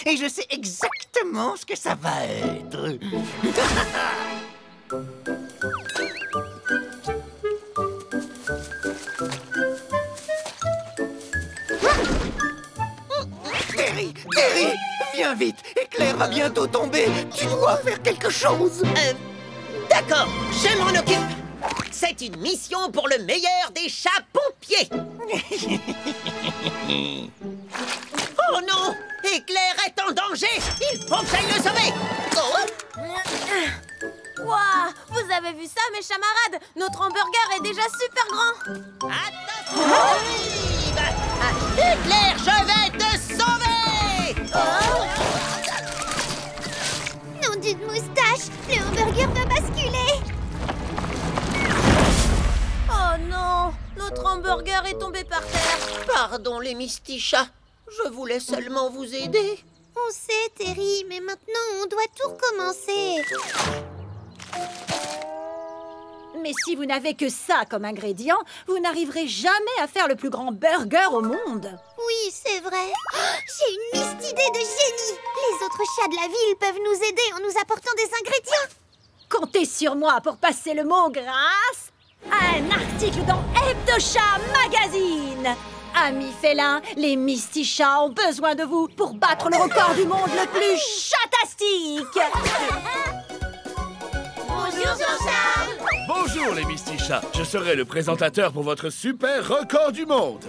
Et je sais exactement ce que ça va être. Terry, viens vite. Éclair va bientôt tomber. Tu dois faire quelque chose. D'accord, je m'en occupe. C'est une mission pour le meilleur des chats pompiers. Oh non, Éclair est en danger. Il faut que j'aille le sauver. Oh. avez vu ça, mes camarades? Notre hamburger est déjà super grand. Hitler, je vais te sauver! Nom d'une moustache, le hamburger va basculer. Oh non, notre hamburger est tombé par terre. Pardon, les Mistichas. Je voulais seulement vous aider. On sait, Terry, mais maintenant on doit tout recommencer. Mais si vous n'avez que ça comme ingrédient, vous n'arriverez jamais à faire le plus grand burger au monde. Oui, c'est vrai. J'ai une idée de génie. Les autres chats de la ville peuvent nous aider en nous apportant des ingrédients. Comptez sur moi pour passer le mot grâce à un article dans Hebdochat Magazine. Amis félins, les Mistichas ont besoin de vous pour battre le record du monde le plus chatastique. Bonjour Jean-Charles. Bonjour les Mistichas, je serai le présentateur pour votre super record du monde.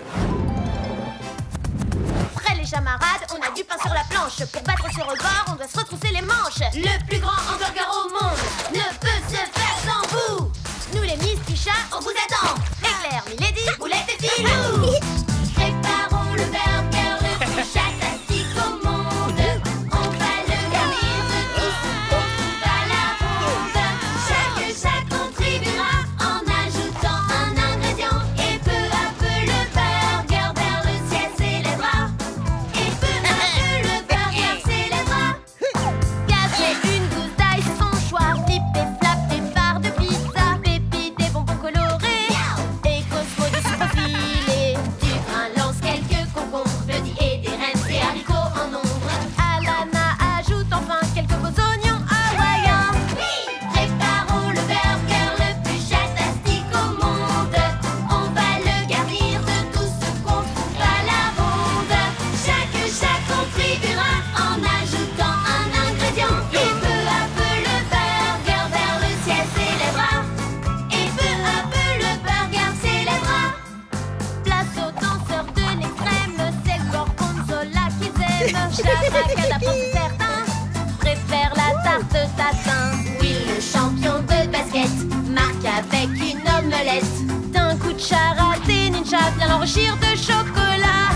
Prêts les camarades, on a du pain sur la planche. Pour battre ce record, on doit se retrousser les manches. Le plus grand hamburger au monde ne peut se faire sans vous. Nous les Mistichas, on vous attend. Éclair, Milady, Boulette et Filou. Préparons le burger le plus chatastique au monde. On va le garnir de tout ce qu'on trouve à la ronde. Chaque chat contribuera en ajoutant un ingrédient. Et peu à peu le burger vers le ciel s'élèvera. Et peu à peu le burger s'élèvera. Casser une gousse d'ail, c'est son choix. Flip et flap, des barres de pizza. Pépites, des bonbons colorés. Et Cosmo de sucre filé. Du grain lance quelques concombres, petits et des rennes et haricots en nombre. Alana ajoute enfin quelques beaux oignons hawaïens. Préparons le burger le plus chatastique au monde. On va le garnir de tout ce qu'on trouve à la ronde. Chaque chat contribuera en ajoutant un ingrédient. Et peu à peu le burger vers le ciel s'élèvera. Et peu à peu le burger s'élèvera. Place aux danseurs de l'extrême, c'est Gorgonzola qu'ils aiment. Chabracada pour certains préfère la tarte tatin. Oui, le champion de basket marque avec une omelette. D'un coup de charaté, Ninja vient l'enrichir de chocolat.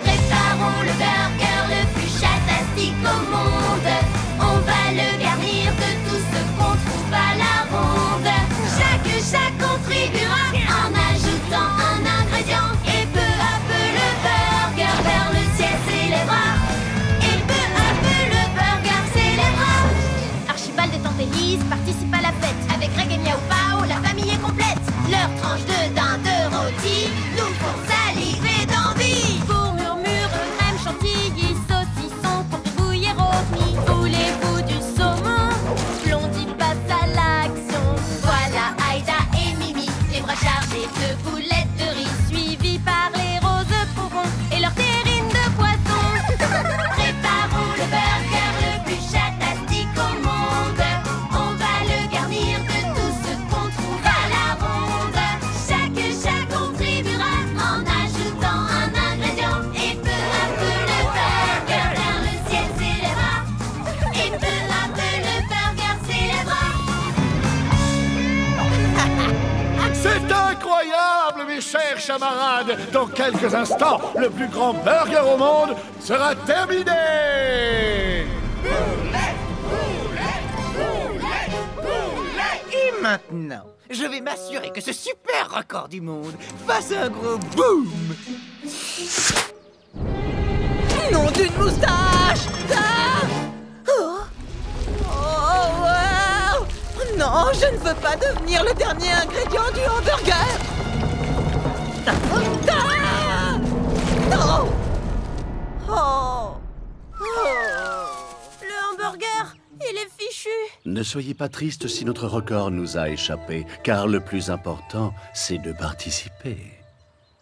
Préparons le burger le plus chatastique au monde. On va le garnir de tout ce qu'on trouve à la ronde. Chaque chat contribuera en ajoutant un ingrédient. Et peu à peu le burger vers le ciel s'élèvera. Et peu à peu le burger s'élèvera. Archibald et Tante Élise participent à la fête. Avec Greg et Miaou Pao, la famille est complète. Leur tranche de dinde rôti nous font saliver d'envie. Pour murmure, crème chantilly, saucisson, confit et rotmi. Voulez-vous du saumon? Blondie passe à l'action. Voilà Aïda et Mimi, les bras chargés de boulettes de riz. Suivis par les roses pourons et leurs terrines de poisson. Préparons le burger le plus chatastique au monde. On va le garnir de tout ce qu'on trouve à la ronde. Chaque chat contribuera en ajoutant un ingrédient. Et peu à peu le burger vers le ciel s'élèvera. Et peu à peu le burger s'élèvera. C'est incroyable mes chers camarades. Dans quelques instants, le plus grand burger au monde sera terminé. Et maintenant, je vais m'assurer que ce super record du monde fasse un gros boom. Nom d'une moustache! Ah! Oh! Oh, wow! Non, je ne veux pas devenir le dernier ingrédient du hamburger! Ah! Non! Oh! Le hamburger, il est fichu. Ne soyez pas triste si notre record nous a échappé, car le plus important, c'est de participer.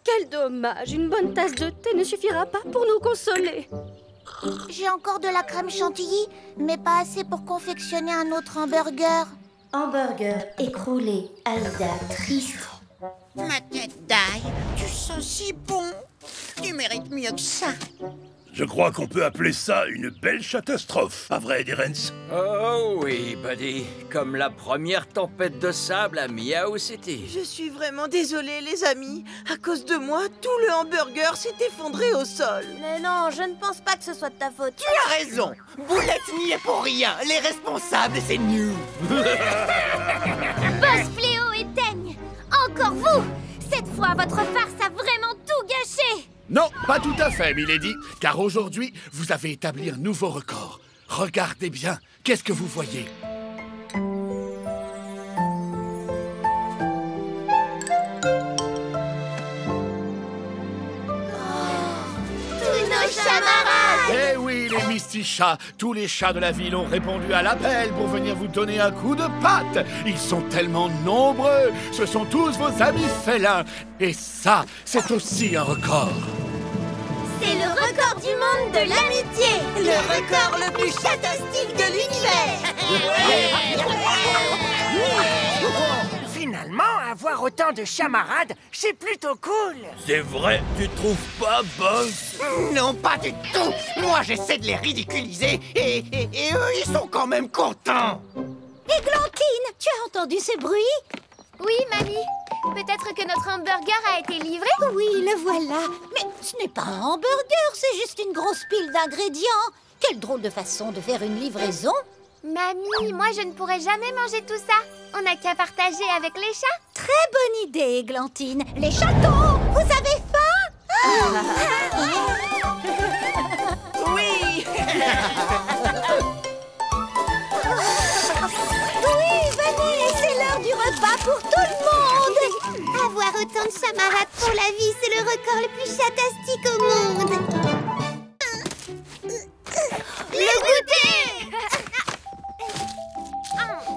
Quel dommage, une bonne tasse de thé ne suffira pas pour nous consoler. J'ai encore de la crème chantilly, mais pas assez pour confectionner un autre hamburger. Hamburger écroulé, Aïda triste. Ma tête d'ail, tu sens si bon. Tu mérites mieux que ça. Je crois qu'on peut appeler ça une belle catastrophe, pas vrai, Terence? Oh oui, Buddy. Comme la première tempête de sable à Meow City. Je suis vraiment désolée, les amis. À cause de moi, tout le hamburger s'est effondré au sol. Mais non, je ne pense pas que ce soit de ta faute. Tu as raison. Boulette n'y est pour rien. Les responsables, c'est nous. Boss Fléau et Teigne, encore vous! Cette fois, votre farce a vraiment tout gâché! Non, pas tout à fait, Milady, car aujourd'hui, vous avez établi un nouveau record. Regardez bien, qu'est-ce que vous voyez? Tous nos chamarades! Eh oui, les Misty Chats, tous les chats de la ville ont répondu à l'appel pour venir vous donner un coup de patte. Ils sont tellement nombreux, ce sont tous vos amis félins. Et ça, c'est aussi un record. C'est le record du monde de l'amitié! Le record le plus chatastique de l'univers! Finalement, avoir autant de chamarades, c'est plutôt cool. C'est vrai, tu trouves pas, Boss? Non, pas du tout. Moi, j'essaie de les ridiculiser et eux, ils sont quand même contents. Églantine, tu as entendu ce bruit? Oui, mamie. Peut-être que notre hamburger a été livré? Oui, le voilà. Mais ce n'est pas un hamburger, c'est juste une grosse pile d'ingrédients. Quelle drôle de façon de faire une livraison. Mamie, moi je ne pourrais jamais manger tout ça. On n'a qu'à partager avec les chats. Très bonne idée, Églantine. Les chatons, vous avez faim? Oui. Oui, venez, c'est l'heure du repas pour tout le monde. Avoir autant de chamarades pour la vie, c'est le record le plus chatastique au monde. Le goûter!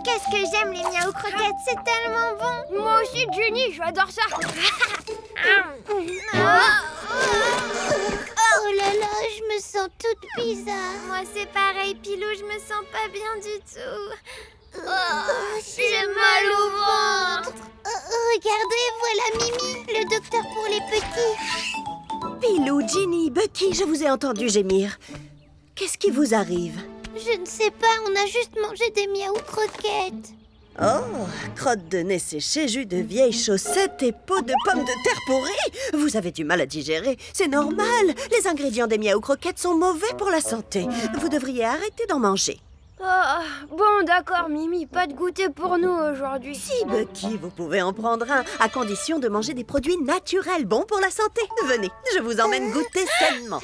Qu'est-ce que j'aime les miaou croquettes, c'est tellement bon. Moi aussi, Jenny, j'adore ça. Oh là là, je me sens toute bizarre. Moi, c'est pareil, Pilou, je me sens pas bien du tout. J'ai mal au ventre. Regardez, voilà Mimi, le docteur pour les petits. Pilou, Ginny, Bucky, je vous ai entendu gémir. Qu'est-ce qui vous arrive? Je ne sais pas, on a juste mangé des miaou croquettes. Oh, crotte de nez séchée, jus de vieilles chaussettes et peau de pommes de terre pourrie. Vous avez du mal à digérer, c'est normal. Les ingrédients des miaou croquettes sont mauvais pour la santé. Vous devriez arrêter d'en manger. Oh, bon, d'accord, Mimi, pas de goûter pour nous aujourd'hui. Si, Bucky, vous pouvez en prendre un, à condition de manger des produits naturels bons pour la santé. Venez, je vous emmène goûter sainement.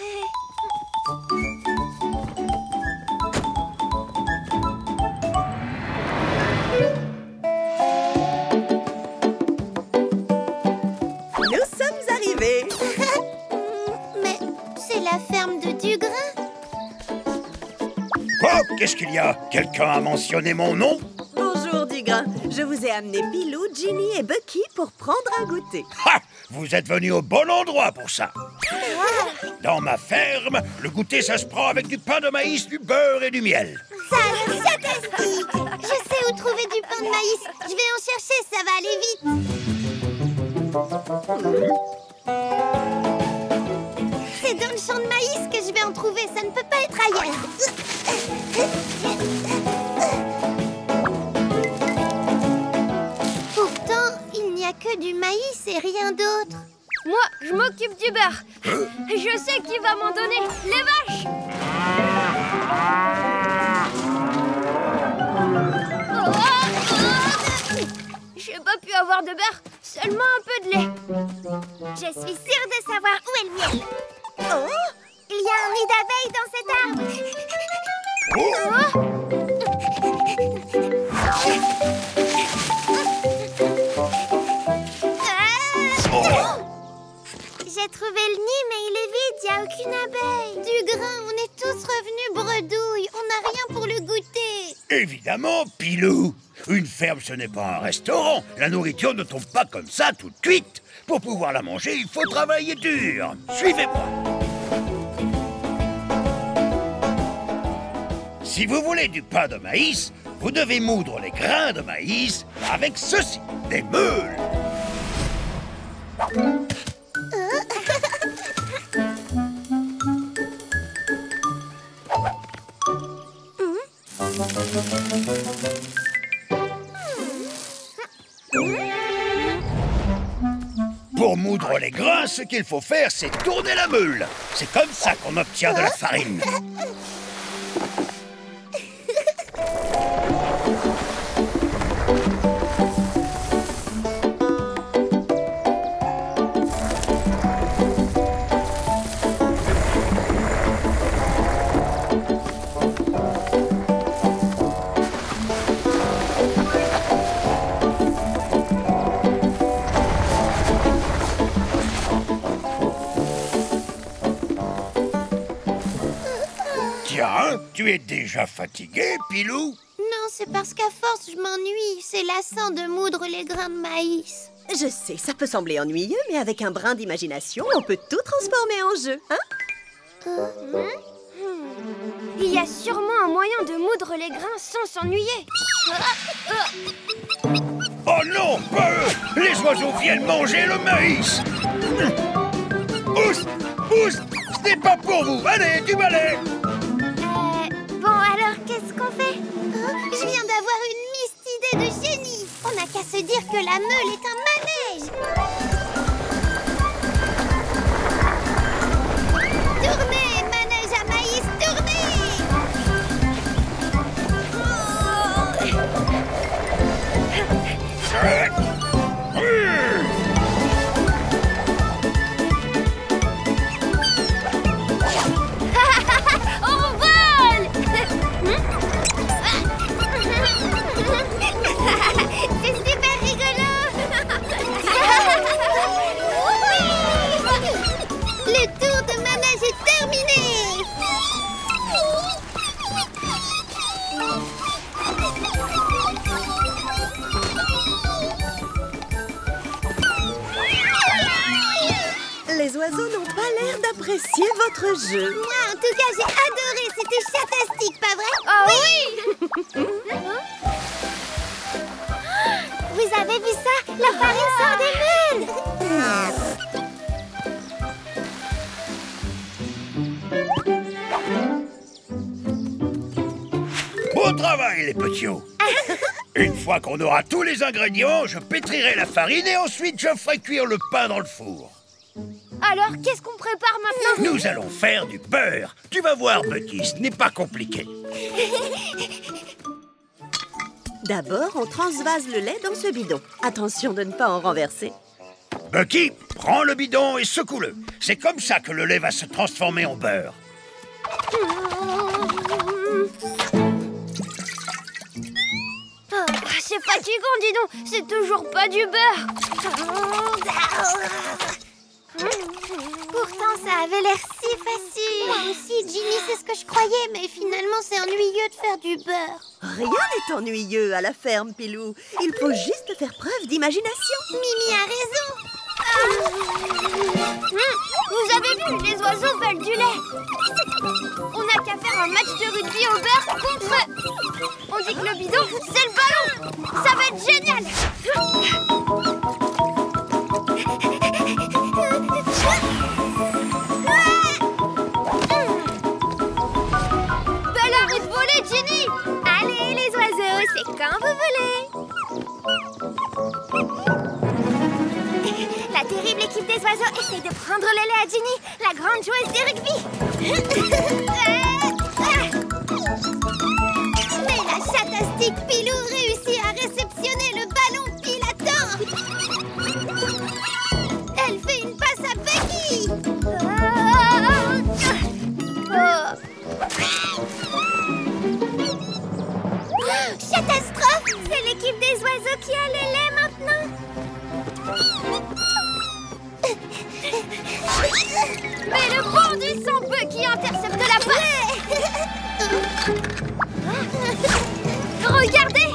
Nous sommes arrivés. Mais c'est la ferme de Dugrain. Oh, qu'est-ce qu'il y a? Quelqu'un a mentionné mon nom? Bonjour, Dugrain. Je vous ai amené Pilou, Ginny et Bucky pour prendre un goûter. Ha! Vous êtes venu au bon endroit pour ça. Dans ma ferme, le goûter, ça se prend avec du pain de maïs, du beurre et du miel. Ça a l'air chatastique. Je sais où trouver du pain de maïs. Je vais en chercher, ça va aller vite. C'est dans le champ de maïs que je vais en trouver. Ça ne peut pas être ailleurs. Pourtant, il n'y a que du maïs et rien d'autre. Moi, je m'occupe du beurre. Je sais qui va m'en donner. Les vaches! J'ai pas pu avoir de beurre, seulement un peu de lait. Je suis sûre de savoir où est le miel. Oh! Il y a un nid d'abeilles dans cet arbre. J'ai trouvé le nid, mais il est vide, il n'y a aucune abeille. Dugrain, on est tous revenus bredouilles. On n'a rien pour le goûter. Évidemment, Pilou. Une ferme, ce n'est pas un restaurant. La nourriture ne tombe pas comme ça, toute cuite. Pour pouvoir la manger, il faut travailler dur. Suivez-moi. Si vous voulez du pain de maïs, vous devez moudre les grains de maïs avec ceci, des meules. Pour moudre les grains, ce qu'il faut faire, c'est tourner la meule. C'est comme ça qu'on obtient de la farine. Tiens, tu es déjà fatigué, Pilou? Non, c'est parce qu'à force, je m'ennuie. C'est lassant de moudre les grains de maïs. Je sais, ça peut sembler ennuyeux, mais avec un brin d'imagination, on peut tout transformer en jeu, hein? Il y a sûrement un moyen de moudre les grains sans s'ennuyer. Oh non, pas eux! Les oiseaux viennent manger le maïs! Oust! Oust! Ce n'est pas pour vous! Allez, du balai! Bon, alors, qu'est-ce qu'on fait? Je viens d'avoir une mystère idée de génie. On n'a qu'à se dire que la meule est un manège. Tournez, manège à maïs, tournez! On vole! C'est super rigolo! Le tour de manège est terminé! Les oiseaux n'ont pas l'air d'apprécier votre jeu. En tout cas, j'ai adoré. C'était chatastique, pas vrai? Oh oui! Vous avez vu ça? La farine sort des meules! Bon travail, les petits. Une fois qu'on aura tous les ingrédients, je pétrirai la farine et ensuite je ferai cuire le pain dans le four. Alors, qu'est-ce qu'on prépare maintenant? Nous allons faire du beurre. Tu vas voir, Bucky, ce n'est pas compliqué. D'abord, on transvase le lait dans ce bidon. Attention de ne pas en renverser. Bucky, prends le bidon et secoue-le. C'est comme ça que le lait va se transformer en beurre. C'est fatigant, dis donc. C'est toujours pas du beurre. Pourtant, ça avait l'air si facile. Moi aussi, Ginny, c'est ce que je croyais, mais finalement, c'est ennuyeux de faire du beurre. Rien n'est ennuyeux à la ferme, Pilou. Il faut juste faire preuve d'imagination. Mimi a raison. Vous avez vu, les oiseaux veulent du lait. On n'a qu'à faire un match de rugby au beurre contre eux. On dit que le bidon, c'est le ballon. Ça va être génial. Belle arrête de voler, Ginny. Allez, les oiseaux, c'est quand vous voulez. La terrible équipe des oiseaux essaie de prendre le lait à Ginny, la grande joueuse de rugby. Mais la chatastique Pilou réussit à réceptionner le ballon pile à temps. Elle fait une passe à Bucky. Catastrophe! C'est l'équipe des oiseaux qui a le lait maintenant. Mais le bon du sang Bucky intercepte la passe. Regardez!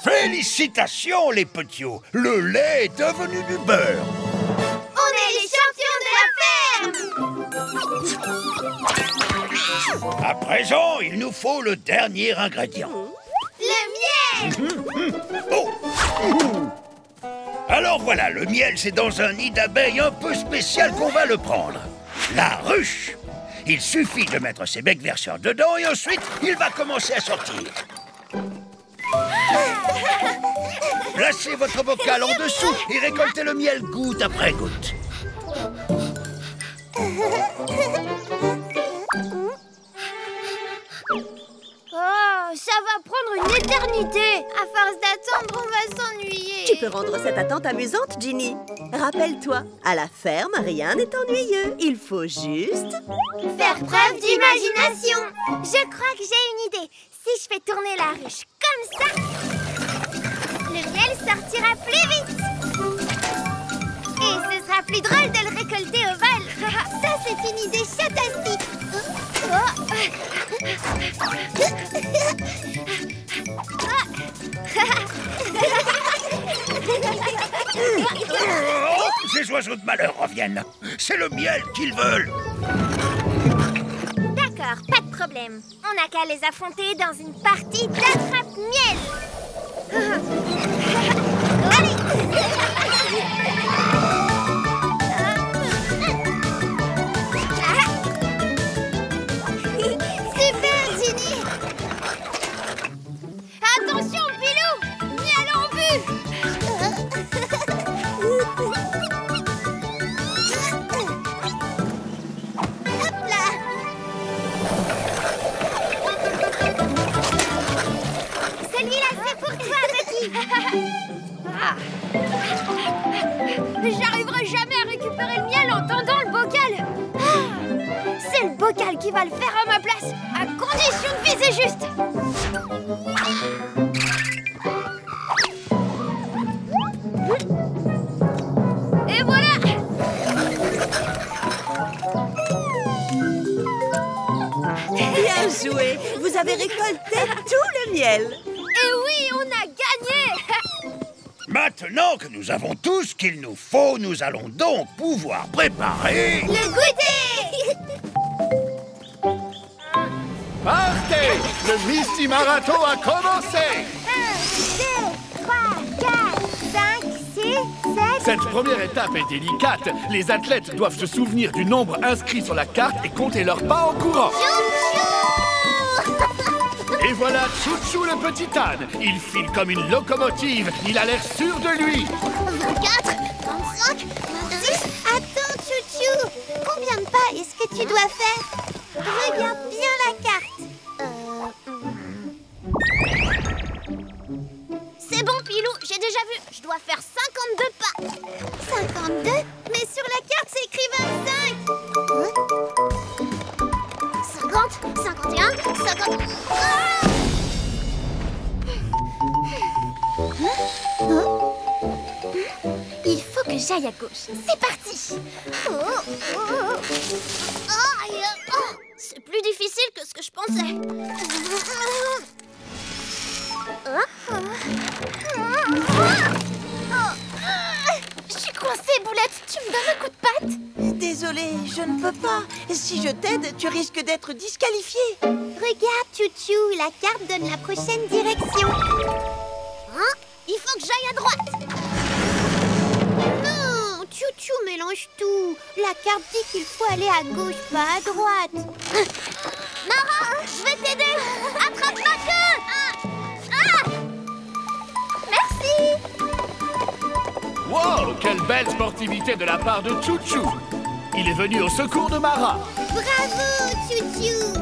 Félicitations, les petits. Le lait est devenu du beurre. On est les champions de la ferme. À présent, il nous faut le dernier ingrédient. Le miel. Oh. Alors voilà, le miel, c'est dans un nid d'abeilles un peu spécial qu'on va le prendre. La ruche. Il suffit de mettre ses becs verseurs dedans et ensuite, il va commencer à sortir. Placez votre bocal en dessous et récoltez le miel goutte après goutte. Oh, ça va prendre une éternité. À force d'attendre, on va s'ennuyer. Tu peux rendre cette attente amusante, Ginny. Rappelle-toi, à la ferme, rien n'est ennuyeux. Il faut juste... faire preuve d'imagination. Je crois que j'ai une idée. Si je fais tourner la ruche comme ça, le miel sortira plus vite. Et ce sera plus drôle de le récolter au vol. Ça, c'est une idée chatastique. Ces oiseaux de malheur reviennent. C'est le miel qu'ils veulent. D'accord, pas de problème. On n'a qu'à les affronter dans une partie d'attrape-miel. Allez! Super, Ginny! Attention, Pilou! Miel en vue! Hop là! Celui-là, c'est pour toi, Betty! J'arriverai jamais à récupérer le miel en tendant le bocal! C'est le bocal qui va le faire à ma place, à condition de viser juste! Et voilà! Bien joué. Vous avez récolté tout le miel. Et oui, on a gagné! Maintenant que nous avons tout ce qu'il nous faut, nous allons donc pouvoir préparer... Le goûter! Partez! Le Misty Marathon a commencé! 1, 2, 3, 4, 5, 6, 7... Cette première étape est délicate. Les athlètes doivent se souvenir du nombre inscrit sur la carte et compter leurs pas en courant. Et voilà Chouchou le petit âne. Il file comme une locomotive. Il a l'air sûr de lui. 24, 25, 26... Attends, Chouchou! Combien de pas est-ce que tu dois faire? Regarde bien la carte. C'est bon, Pilou, j'ai déjà vu. Je dois faire 52 pas. 52? Mais sur la carte, c'est écrit 25. 50, 51, 50... Il faut que j'aille à gauche. C'est parti. C'est plus difficile que ce que je pensais. Je suis coincée, Boulette. Tu me donnes un coup de patte? Désolée, je ne peux pas. Si je t'aide, tu risques d'être disqualifié. Regarde, Chouchou, la carte donne la prochaine direction. Hein? Il faut que j'aille à droite. Non, Chouchou mélange tout. La carte dit qu'il faut aller à gauche, pas à droite. Mara, je vais t'aider. Attrape ma queue. Merci. Wow, quelle belle sportivité de la part de Chouchou. Il est venu au secours de Mara. Bravo, Chouchou.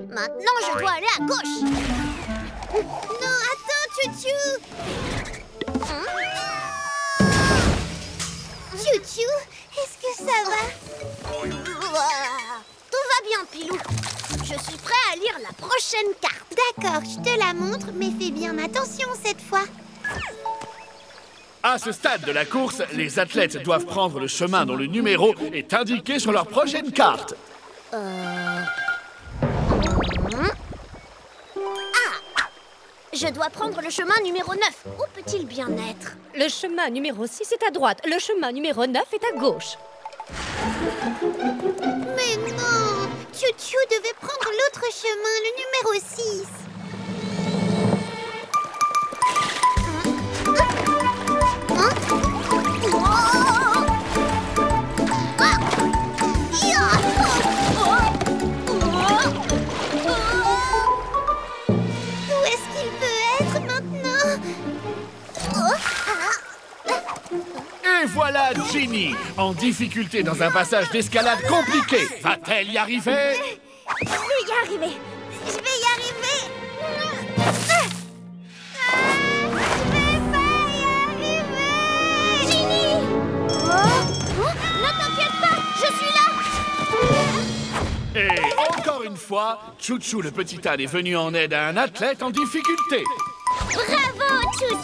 Maintenant, je dois aller à gauche. Non, attends, Chouchou. Chouchou, est-ce que ça va? Tout va bien, Pilou. Je suis prêt à lire la prochaine carte. D'accord, je te la montre, mais fais bien attention cette fois. À ce stade de la course, les athlètes doivent prendre le chemin dont le numéro est indiqué sur leur prochaine carte. Je dois prendre le chemin numéro 9. Où peut-il bien être? Le chemin numéro 6 est à droite. Le chemin numéro 9 est à gauche. Mais non! Chouchou devait prendre l'autre chemin, le numéro 6. Voilà Ginny, en difficulté dans un passage d'escalade compliqué. Va-t-elle y arriver? Je vais y arriver. Je vais y arriver. Je vais pas y arriver. Ginny! Ne t'inquiète pas, je suis là. Et encore une fois, Chouchou le petit âne est venu en aide à un athlète en difficulté. Bravo, Chouchou!